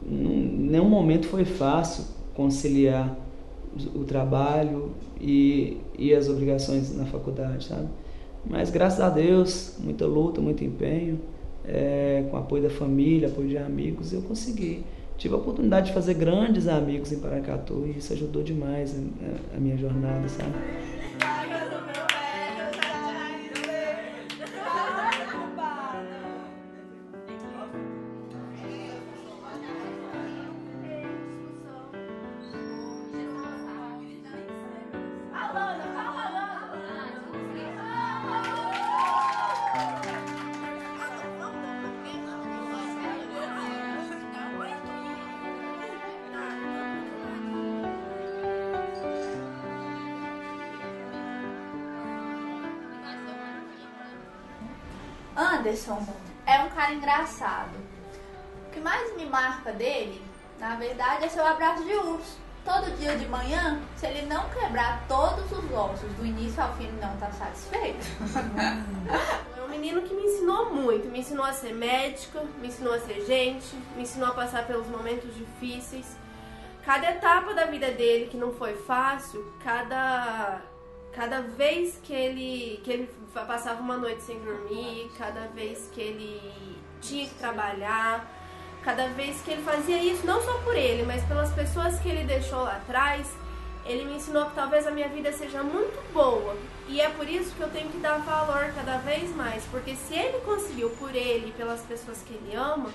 em nenhum momento foi fácil conciliar o trabalho e as obrigações na faculdade, sabe? Mas graças a Deus, muita luta, muito empenho, com apoio da família, apoio de amigos, eu consegui. Tive a oportunidade de fazer grandes amigos em Paracatu, e isso ajudou demais a minha jornada, sabe?
Anderson é um cara engraçado. O que mais me marca dele, na verdade, é seu abraço de urso. Todo dia de manhã, se ele não quebrar todos os ossos do início ao fim, ele não tá satisfeito.
menino que me ensinou muito, me ensinou a ser médica, me ensinou a ser gente, me ensinou a passar pelos momentos difíceis. Cada etapa da vida dele que não foi fácil, cada vez que ele passava uma noite sem dormir, cada vez que ele tinha que trabalhar, cada vez que ele fazia isso, não só por ele, mas pelas pessoas que ele deixou lá atrás, ele me ensinou que talvez a minha vida seja muito boa. E é por isso que eu tenho que dar valor cada vez mais, porque se ele conseguiu por ele e pelas pessoas que ele ama,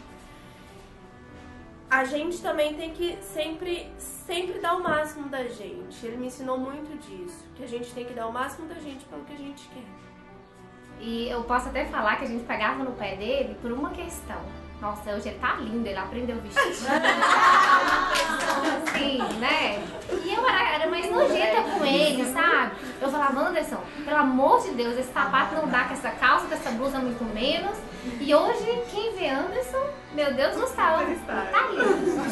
a gente também tem que sempre dar o máximo da gente. Ele me ensinou muito disso, que a gente tem que dar o máximo da gente pelo que a gente quer.
E eu posso até falar que a gente pegava no pé dele por uma questão. Nossa, hoje ele tá lindo, ele aprendeu a vestir. Assim, né? E eu era mais nojenta com ele, sabe? Eu falava, Anderson, pelo amor de Deus, esse sapato não dá com essa calça, com essa blusa muito menos. E hoje, quem vê Anderson, meu Deus do céu, tá lindo.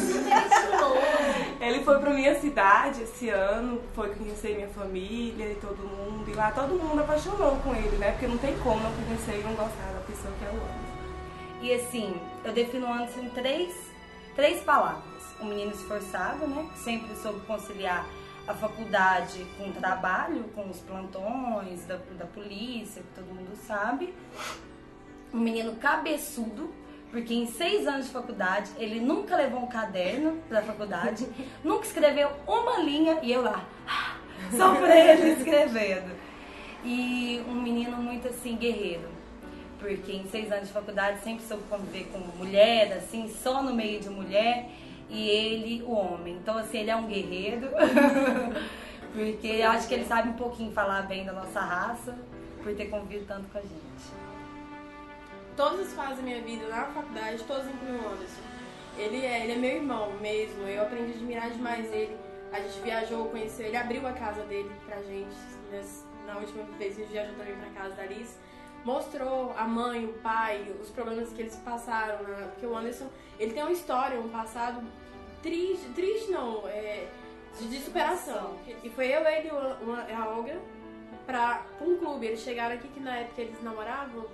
Ele foi pra minha cidade esse ano, foi conhecer minha família e todo mundo. E lá todo mundo apaixonou com ele, né? Porque não tem como não conhecer e não gostar da pessoa que é o Anderson.
E assim, eu defino o Anderson em três palavras. Um menino esforçado, né? Que sempre soube conciliar a faculdade com o trabalho, com os plantões da polícia, que todo mundo sabe. Um menino cabeçudo, porque em 6 anos de faculdade ele nunca levou um caderno da faculdade, nunca escreveu uma linha e eu lá, sofrendo escrevendo. E um menino muito assim, guerreiro, porque em 6 anos de faculdade sempre soube conviver com mulher, assim, só no meio de mulher, e ele, o homem. Então assim, ele é um guerreiro, porque eu acho que ele sabe um pouquinho falar bem da nossa raça, por ter convivido tanto com a gente.
Todas as fases da minha vida na faculdade, todas incluem o Anderson. Ele é meu irmão mesmo, eu aprendi a admirar demais ele. A gente viajou, conheceu, ele abriu a casa dele pra gente. Na última vez a gente viajou também pra casa da Alice. Mostrou a mãe, o pai, os problemas que eles passaram, né? Porque o Anderson, ele tem uma história, um passado triste não, de superação. E foi eu, ele e a Olga pra um clube. Eles chegaram aqui, que na época eles namoravam,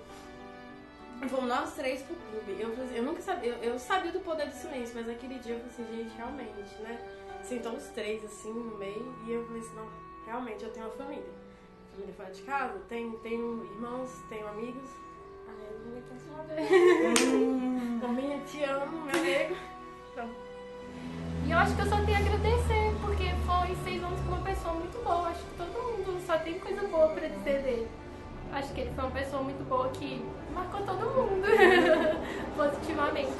e fomos nós 3 pro clube. Eu nunca sabia, eu sabia do poder do silêncio, mas aquele dia eu falei assim, gente, realmente, né? Sentou os 3 assim no meio, e eu falei assim, não, realmente eu tenho uma família. Família fora de casa, tenho irmãos, tenho amigos. Ai, eu não me Maminha, te amo, meu amigo. Então.
E eu acho que eu só tenho a agradecer, porque foi 6 anos com uma pessoa muito boa. Acho que todo mundo só tem coisa boa pra dizer dele. Acho que ele foi uma pessoa muito boa que marcou todo mundo positivamente.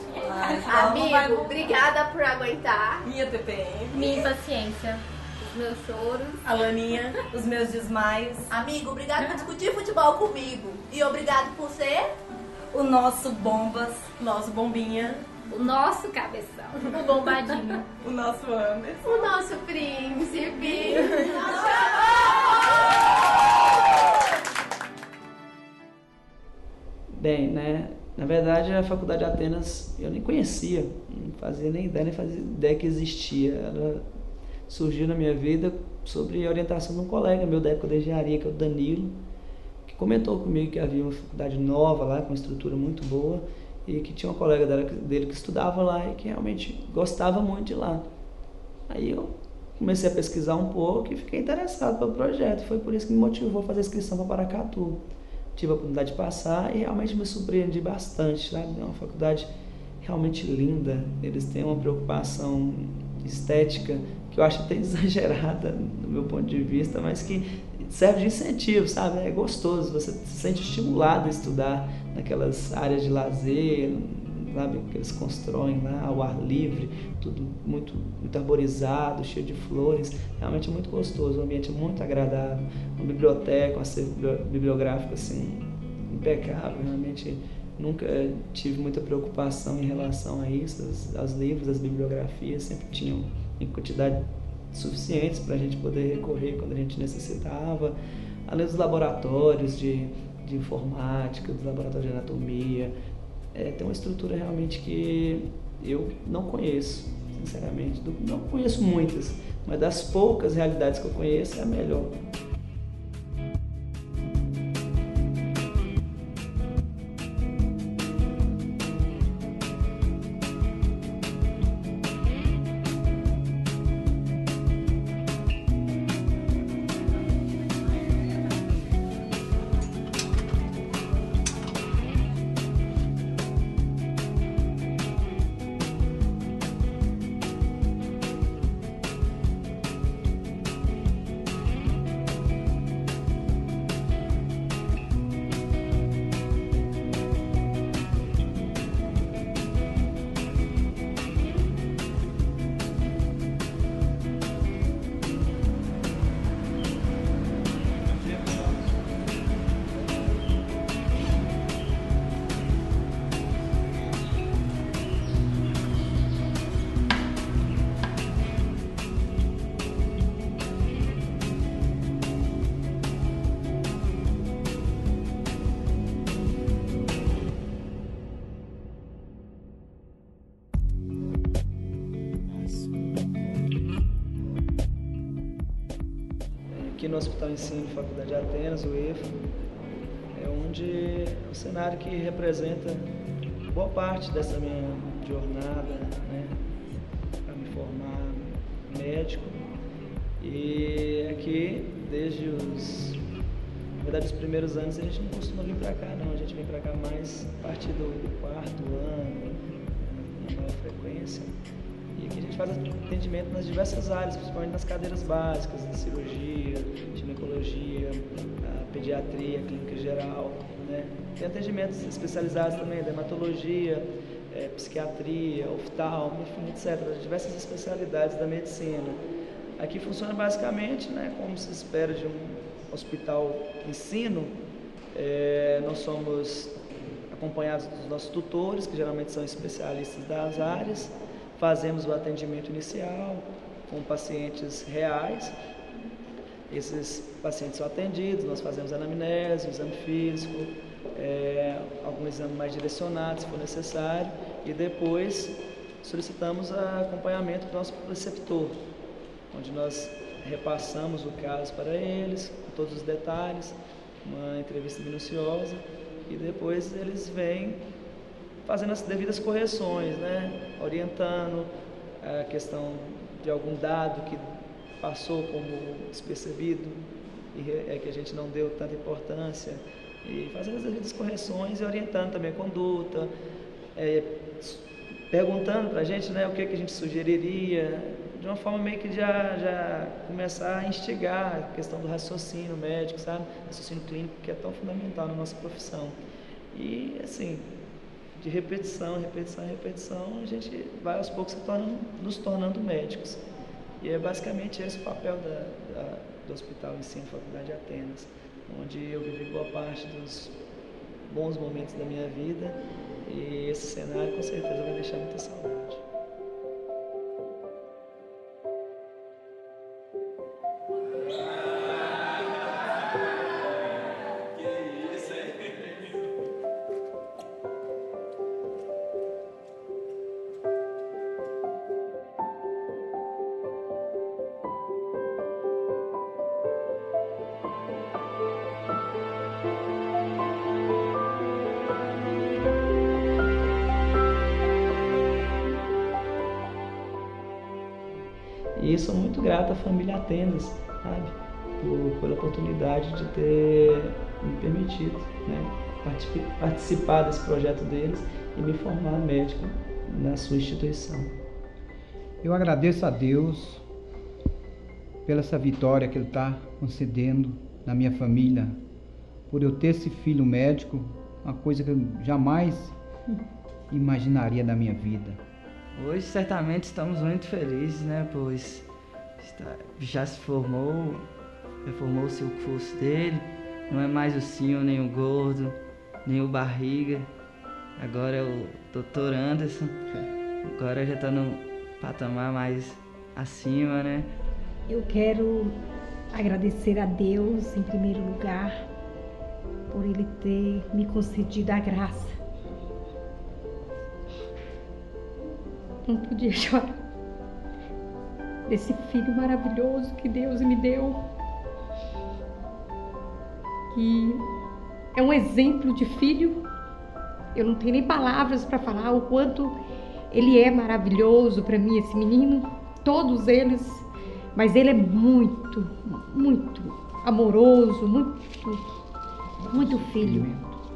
Amigo, obrigada por aguentar.
Minha TPM.
Minha impaciência. Os meus choros.
A Laninha. Os meus desmaios.
Amigo, obrigado por discutir futebol comigo. E obrigado por ser
o nosso Bombas.
Nosso Bombinha.
O nosso Cabeção. O Bombadinho.
O nosso Anderson.
O nosso Príncipe.
Bem, né? Na verdade, a Faculdade de Atenas eu nem conhecia, não fazia nem fazia ideia que existia. Ela surgiu na minha vida sobre a orientação de um colega meu da época da engenharia, que é o Danilo, que comentou comigo que havia uma faculdade nova lá, com uma estrutura muito boa, e que tinha uma colega dele que estudava lá e que realmente gostava muito de lá. Aí eu comecei a pesquisar um pouco e fiquei interessado pelo projeto. Foi por isso que me motivou a fazer a inscrição para Paracatu. Tive a oportunidade de passar e realmente me surpreendi bastante, sabe? É uma faculdade realmente linda. Eles têm uma preocupação estética que eu acho até exagerada do meu ponto de vista, mas que serve de incentivo, sabe? É gostoso, você se sente estimulado a estudar naquelas áreas de lazer, sabe? Que eles constroem lá ao ar livre, tudo muito arborizado, cheio de flores. Realmente é muito gostoso, o ambiente é muito agradável, uma biblioteca, um acervo bibliográfico assim, impecável. Realmente nunca tive muita preocupação em relação a isso. Os livros, as bibliografias sempre tinham em quantidade suficientes para a gente poder recorrer quando a gente necessitava. Além dos laboratórios de informática, dos laboratórios de anatomia, tem uma estrutura realmente que eu não conheço, sinceramente. Não conheço muitas, mas das poucas realidades que eu conheço, é a melhor. aqui no Hospital Ensino Faculdade de Atenas, o EFA, é onde é o cenário que representa boa parte dessa minha jornada, né, para me formar médico. E aqui, desde os primeiros anos, a gente não costuma vir para cá, não. A gente vem para cá mais a partir do 4º ano, com maior frequência. E aqui a gente faz atendimento nas diversas áreas, principalmente nas cadeiras básicas, da cirurgia, ginecologia, a pediatria, a clínica geral, né? Tem atendimentos especializados também, dermatologia, psiquiatria, oftalmo, enfim, etc. Diversas especialidades da medicina. Aqui funciona basicamente, né, como se espera de um hospital ensino. Nós somos acompanhados dos nossos tutores, que geralmente são especialistas das áreas. Fazemos o atendimento inicial com pacientes reais. Esses pacientes são atendidos, nós fazemos anamnese, exame físico, algum exame mais direcionado, se for necessário, e depois solicitamos acompanhamento do nosso preceptor, onde nós repassamos o caso para eles, com todos os detalhes, uma entrevista minuciosa, e depois eles vêm fazendo as devidas correções, né? Orientando a questão de algum dado que passou como despercebido e que a gente não deu tanta importância, e fazendo as devidas correções e orientando também a conduta, perguntando para a gente, né, o que a gente sugeriria, de uma forma meio que já começar a instigar a questão do raciocínio médico, sabe? Raciocínio clínico, que é tão fundamental na nossa profissão. E, assim, de repetição, a gente vai aos poucos nos tornando médicos. E é basicamente esse o papel do Hospital Ensino Faculdade de Atenas, onde eu vivi boa parte dos bons momentos da minha vida, e esse cenário com certeza vai deixar muita saudade. E sou muito grato à família Atenas, sabe, pela oportunidade de ter me permitido, né, participar desse projeto deles e me formar médico na sua instituição.
Eu agradeço a Deus pela essa vitória que Ele está concedendo na minha família, por eu ter esse filho médico, uma coisa que eu jamais imaginaria na minha vida.
Hoje certamente estamos muito felizes, né, pois já se reformou o seu curso dele, não é mais o Sinho, nem o Gordo, nem o Barriga, agora é o Dr. Anderson, agora já está no patamar mais acima, né?
Eu quero agradecer a Deus, em primeiro lugar, por Ele ter me concedido a graça. Não podia chorar desse filho maravilhoso que Deus me deu, que é um exemplo de filho. Eu não tenho nem palavras para falar o quanto ele é maravilhoso para mim, esse menino, todos eles, mas ele é muito, muito amoroso, muito filho,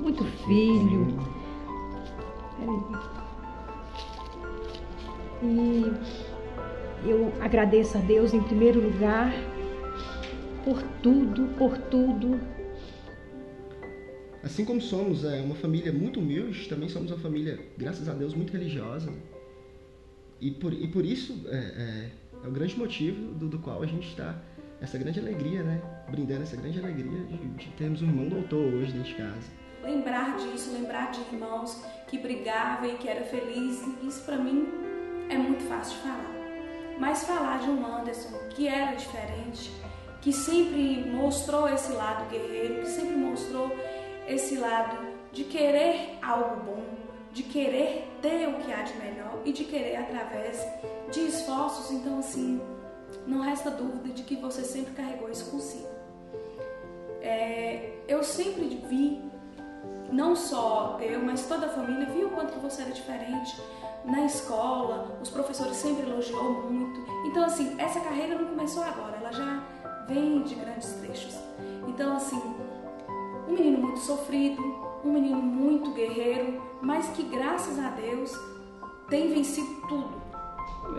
muito filho. E eu agradeço a Deus em primeiro lugar por tudo.
Assim como somos uma família muito humilde, também somos uma família, graças a Deus, muito religiosa. E por isso é o grande motivo do qual a gente está, essa grande alegria, né? Brindando essa grande alegria de termos um irmão doutor hoje dentro de casa.
Lembrar disso, lembrar de irmãos que brigavam e que eram felizes, isso para mim é muito fácil de falar. Mas falar de um Anderson que era diferente, que sempre mostrou esse lado guerreiro, que sempre mostrou esse lado de querer algo bom, de querer ter o que há de melhor e de querer através de esforços. Então, assim, não resta dúvida de que você sempre carregou isso consigo. Eu sempre vi, não só eu, mas toda a família, viu o quanto que você era diferente. Na escola, os professores sempre elogiou muito. Então, assim, essa carreira não começou agora, ela já vem de grandes trechos. Então, assim, um menino muito sofrido, um menino muito guerreiro, mas que, graças a Deus, tem vencido tudo.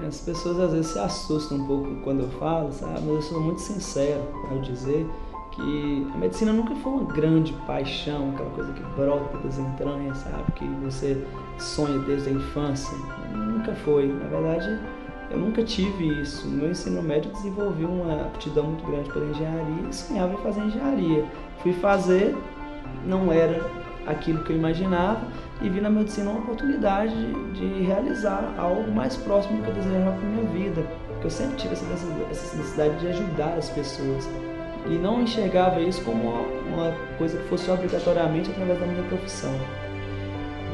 As pessoas às vezes se assustam um pouco quando eu falo, sabe? Mas eu sou muito sincero ao dizer que a medicina nunca foi uma grande paixão, aquela coisa que brota das entranhas, sabe? Que você sonha desde a infância. Nunca foi. Na verdade, eu nunca tive isso. No meu ensino médio eu desenvolvi uma aptidão muito grande pela engenharia e sonhava em fazer engenharia. Fui fazer, não era aquilo que eu imaginava e vi na medicina uma oportunidade de realizar algo mais próximo do que eu desejava para minha vida. Porque eu sempre tive essa necessidade de ajudar as pessoas. E não enxergava isso como uma coisa que fosse obrigatoriamente através da minha profissão.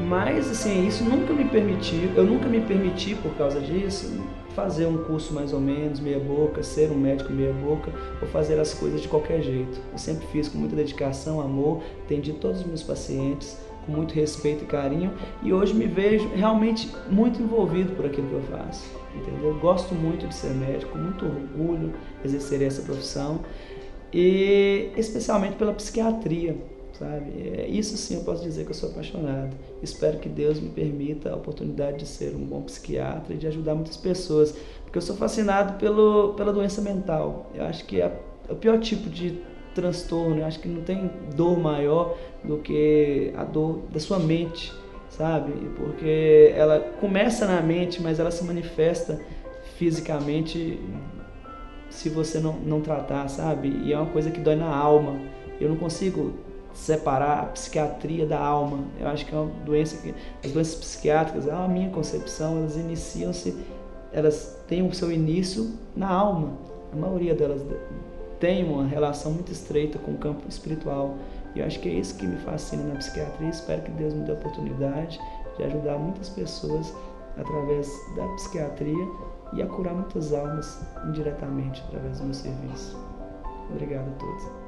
Mas, assim, isso nunca me permitiu, eu nunca me permiti, por causa disso, fazer um curso mais ou menos, meia boca, ser um médico meia boca, ou fazer as coisas de qualquer jeito. Eu sempre fiz com muita dedicação, amor, atendi todos os meus pacientes com muito respeito e carinho, e hoje me vejo realmente muito envolvido por aquilo que eu faço, entendeu? Eu gosto muito de ser médico, com muito orgulho exercer essa profissão, e especialmente pela psiquiatria, sabe? Isso sim eu posso dizer que eu sou apaixonado. Espero que Deus me permita a oportunidade de ser um bom psiquiatra e de ajudar muitas pessoas, porque eu sou fascinado pela doença mental. Eu acho que é o pior tipo de transtorno, eu acho que não tem dor maior do que a dor da sua mente, sabe? Porque ela começa na mente, mas ela se manifesta fisicamente se você não tratar, sabe? E é uma coisa que dói na alma. Eu não consigo separar a psiquiatria da alma. Eu acho que é uma doença que... As doenças psiquiátricas, a minha concepção, elas têm o seu início na alma. A maioria delas tem uma relação muito estreita com o campo espiritual. E eu acho que é isso que me fascina na psiquiatria. Espero que Deus me dê a oportunidade de ajudar muitas pessoas através da psiquiatria e a curar muitas almas indiretamente através do meu serviço. Obrigado a todos.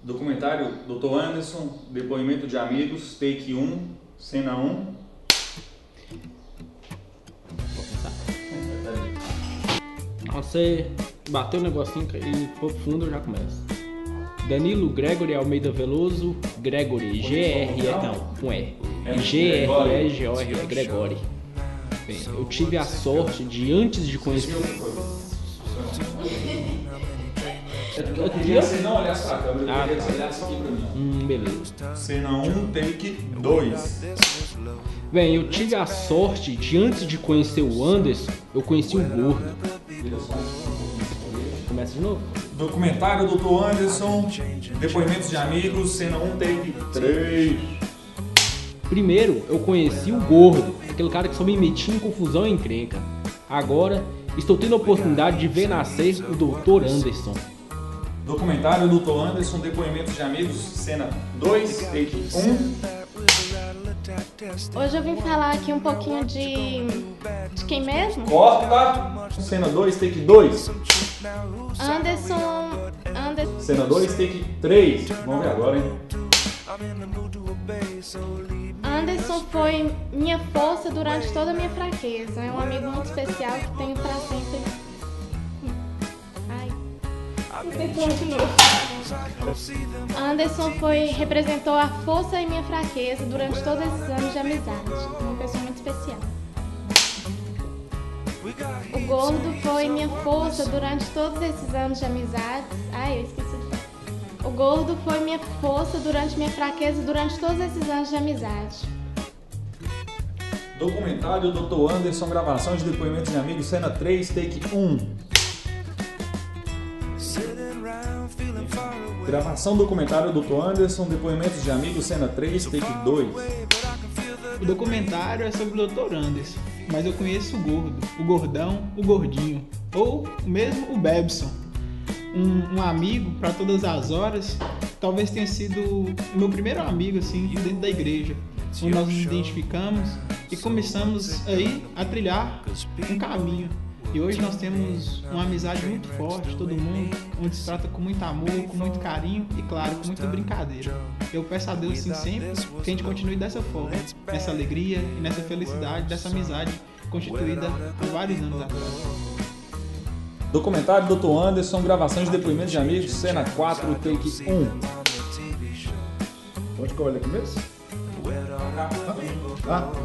Documentário Dr. Anderson, depoimento de amigos, take 1, cena 1.
Você bateu o negocinho e for fundo, já começa. Danilo Gregory Almeida Veloso, Gregory, G-R-E, Gregory. Bem, eu tive a sorte de, antes de conhecer...
Eu queria você não olhasse pra câmera, eu queria que você olhasse aqui pra mim.
Beleza.
Cena 1, take 2.
Bem, eu tive a sorte de, antes de conhecer o Anderson, eu conheci o Gordo. Começa de novo.
Documentário Dr. Anderson, depoimentos de amigos, cena 1, take 3.
Primeiro, eu conheci o Gordo, aquele cara que só me metia em confusão e encrenca. Agora, estou tendo a oportunidade de ver nascer o Dr. Anderson.
Documentário Dr. Anderson, depoimentos de amigos, cena 2, take 1.
Hoje eu vim falar aqui um pouquinho de De quem mesmo?
Corta. Cena 2, take 2.
Anderson.
Cena 2, take 3. Vamos ver agora, hein?
Anderson foi minha força durante toda a minha fraqueza. É um amigo muito especial que tenho pra sempre. Ai. Não sei como de novo. Anderson representou a força em minha fraqueza durante todos esses anos de amizade. Uma pessoa muito especial. O Gordo foi minha força durante todos esses anos de amizade. Ai, eu esqueci. O Gordo foi minha força durante minha fraqueza durante todos esses anos de amizade.
Documentário Dr. Anderson, gravação de depoimentos de amigos, cena 3, take 1. Gravação documentário Dr. Anderson, depoimentos de amigos, cena 3, take 2.
O documentário é sobre o Dr. Anderson, mas eu conheço o Gordo, o Gordão, o Gordinho, ou mesmo o Bebson. Um amigo para todas as horas, talvez tenha sido o meu primeiro amigo assim dentro da igreja, onde nós nos identificamos e começamos aí a trilhar um caminho. E hoje nós temos uma amizade muito forte, todo mundo, onde se trata com muito amor, com muito carinho e, claro, com muita brincadeira. Eu peço a Deus, sim, sempre que a gente continue dessa forma, nessa alegria e nessa felicidade, dessa amizade constituída há vários anos atrás.
Documentário Dr. Anderson, gravação de depoimentos de amigos, cena 4, take 1.
Onde que eu olho aqui mesmo?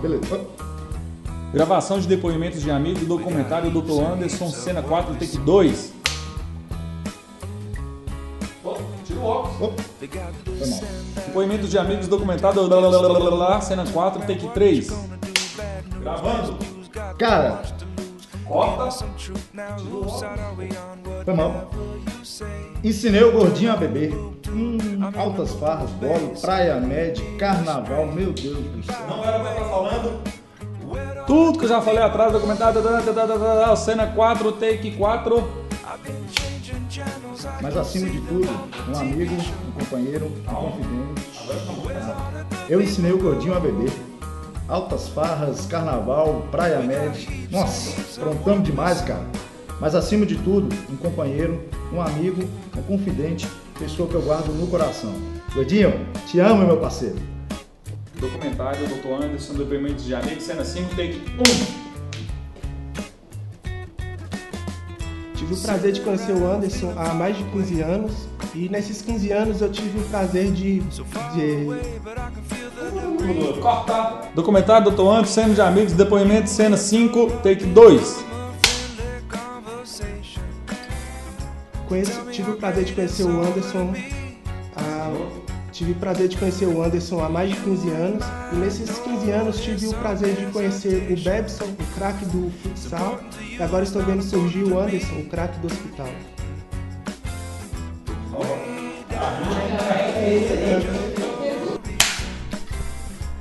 Beleza.
Gravação de depoimentos de amigos, documentário Dr. Anderson, cena 4, take 2. Tira o óculos. Depoimentos de amigos, documentário, cena 4, take 3. Gravando.
Cara.
Corta.
Foi mal. Ensinei o Gordinho a beber. Altas farras, bolo, praia média, carnaval, meu Deus do céu.
Não era pra estar falando tudo que eu já falei atrás, documentário, cena 4, take 4.
Mas acima de tudo, um amigo, um companheiro, um confidente. Eu ensinei o Gordinho a beber. Altas farras, carnaval, praia média. Nossa, aprontamos demais, cara. Mas acima de tudo, um companheiro, um amigo, um confidente, pessoa que eu guardo no coração. Gordinho, te amo, meu parceiro.
Documentário Dr. Anderson, depoimentos de amigos, cena 5, take 1.
Tive o prazer de conhecer o Anderson há mais de 15 anos e nesses 15 anos eu tive o prazer de...
Corta! Documentário Dr. Anderson, cena de amigos, depoimentos, cena 5, take 2.
Tive o prazer de conhecer o Anderson há mais de 15 anos e nesses 15 anos tive o prazer de conhecer o Bebson, o craque do futsal, e agora estou vendo surgir o Anderson, o craque do hospital.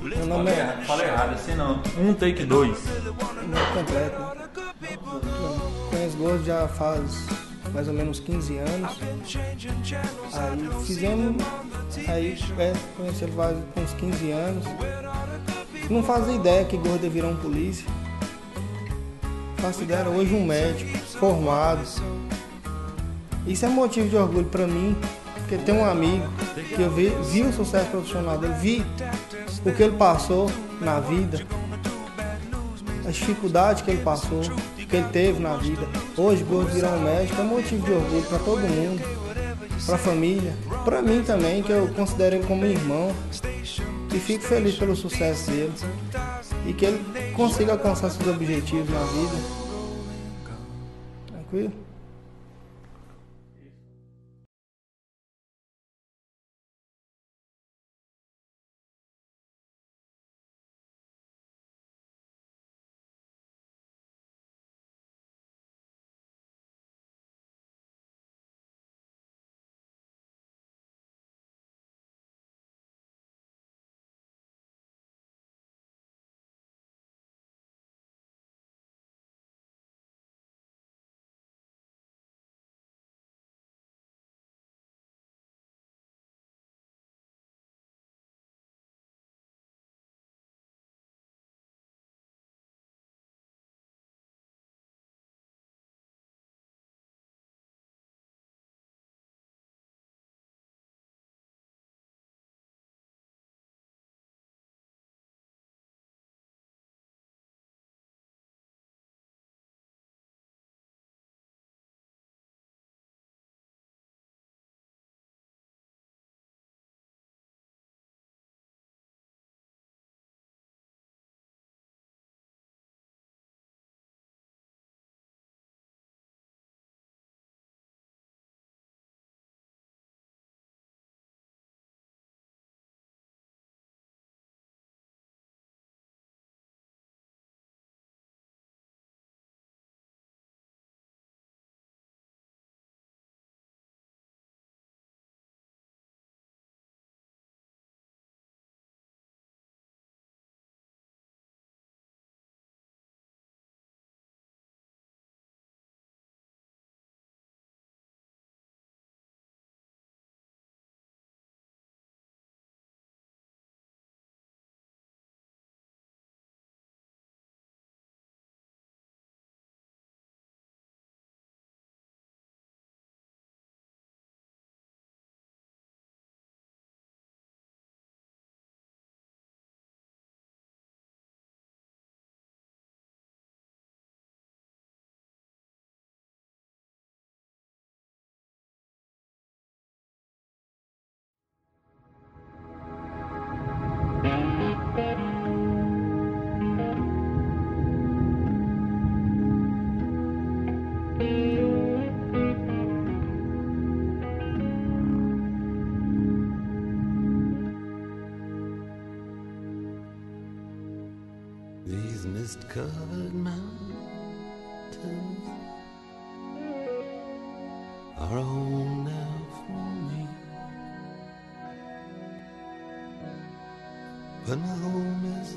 Meu nome é... Fala errado, assim não. Take 2.
Não completo. Conheço o Gordo já faz mais ou menos 15 anos. Conheci ele faz uns 15 anos. Não fazia ideia que Gordo ia virar um polícia. Faço ideia, hoje um médico, formado. Isso é motivo de orgulho para mim, porque tem um amigo que eu vi o sucesso profissional dele, vi o que ele passou na vida, as dificuldades que ele passou, que ele teve na vida. Hoje, Gordo virar um médico é motivo de orgulho para todo mundo, para a família, para mim também, que eu considero ele como irmão. E fico feliz pelo sucesso dele e que ele consiga alcançar seus objetivos na vida. Tranquilo?
these mist-covered mountains are a home now for me. But my home is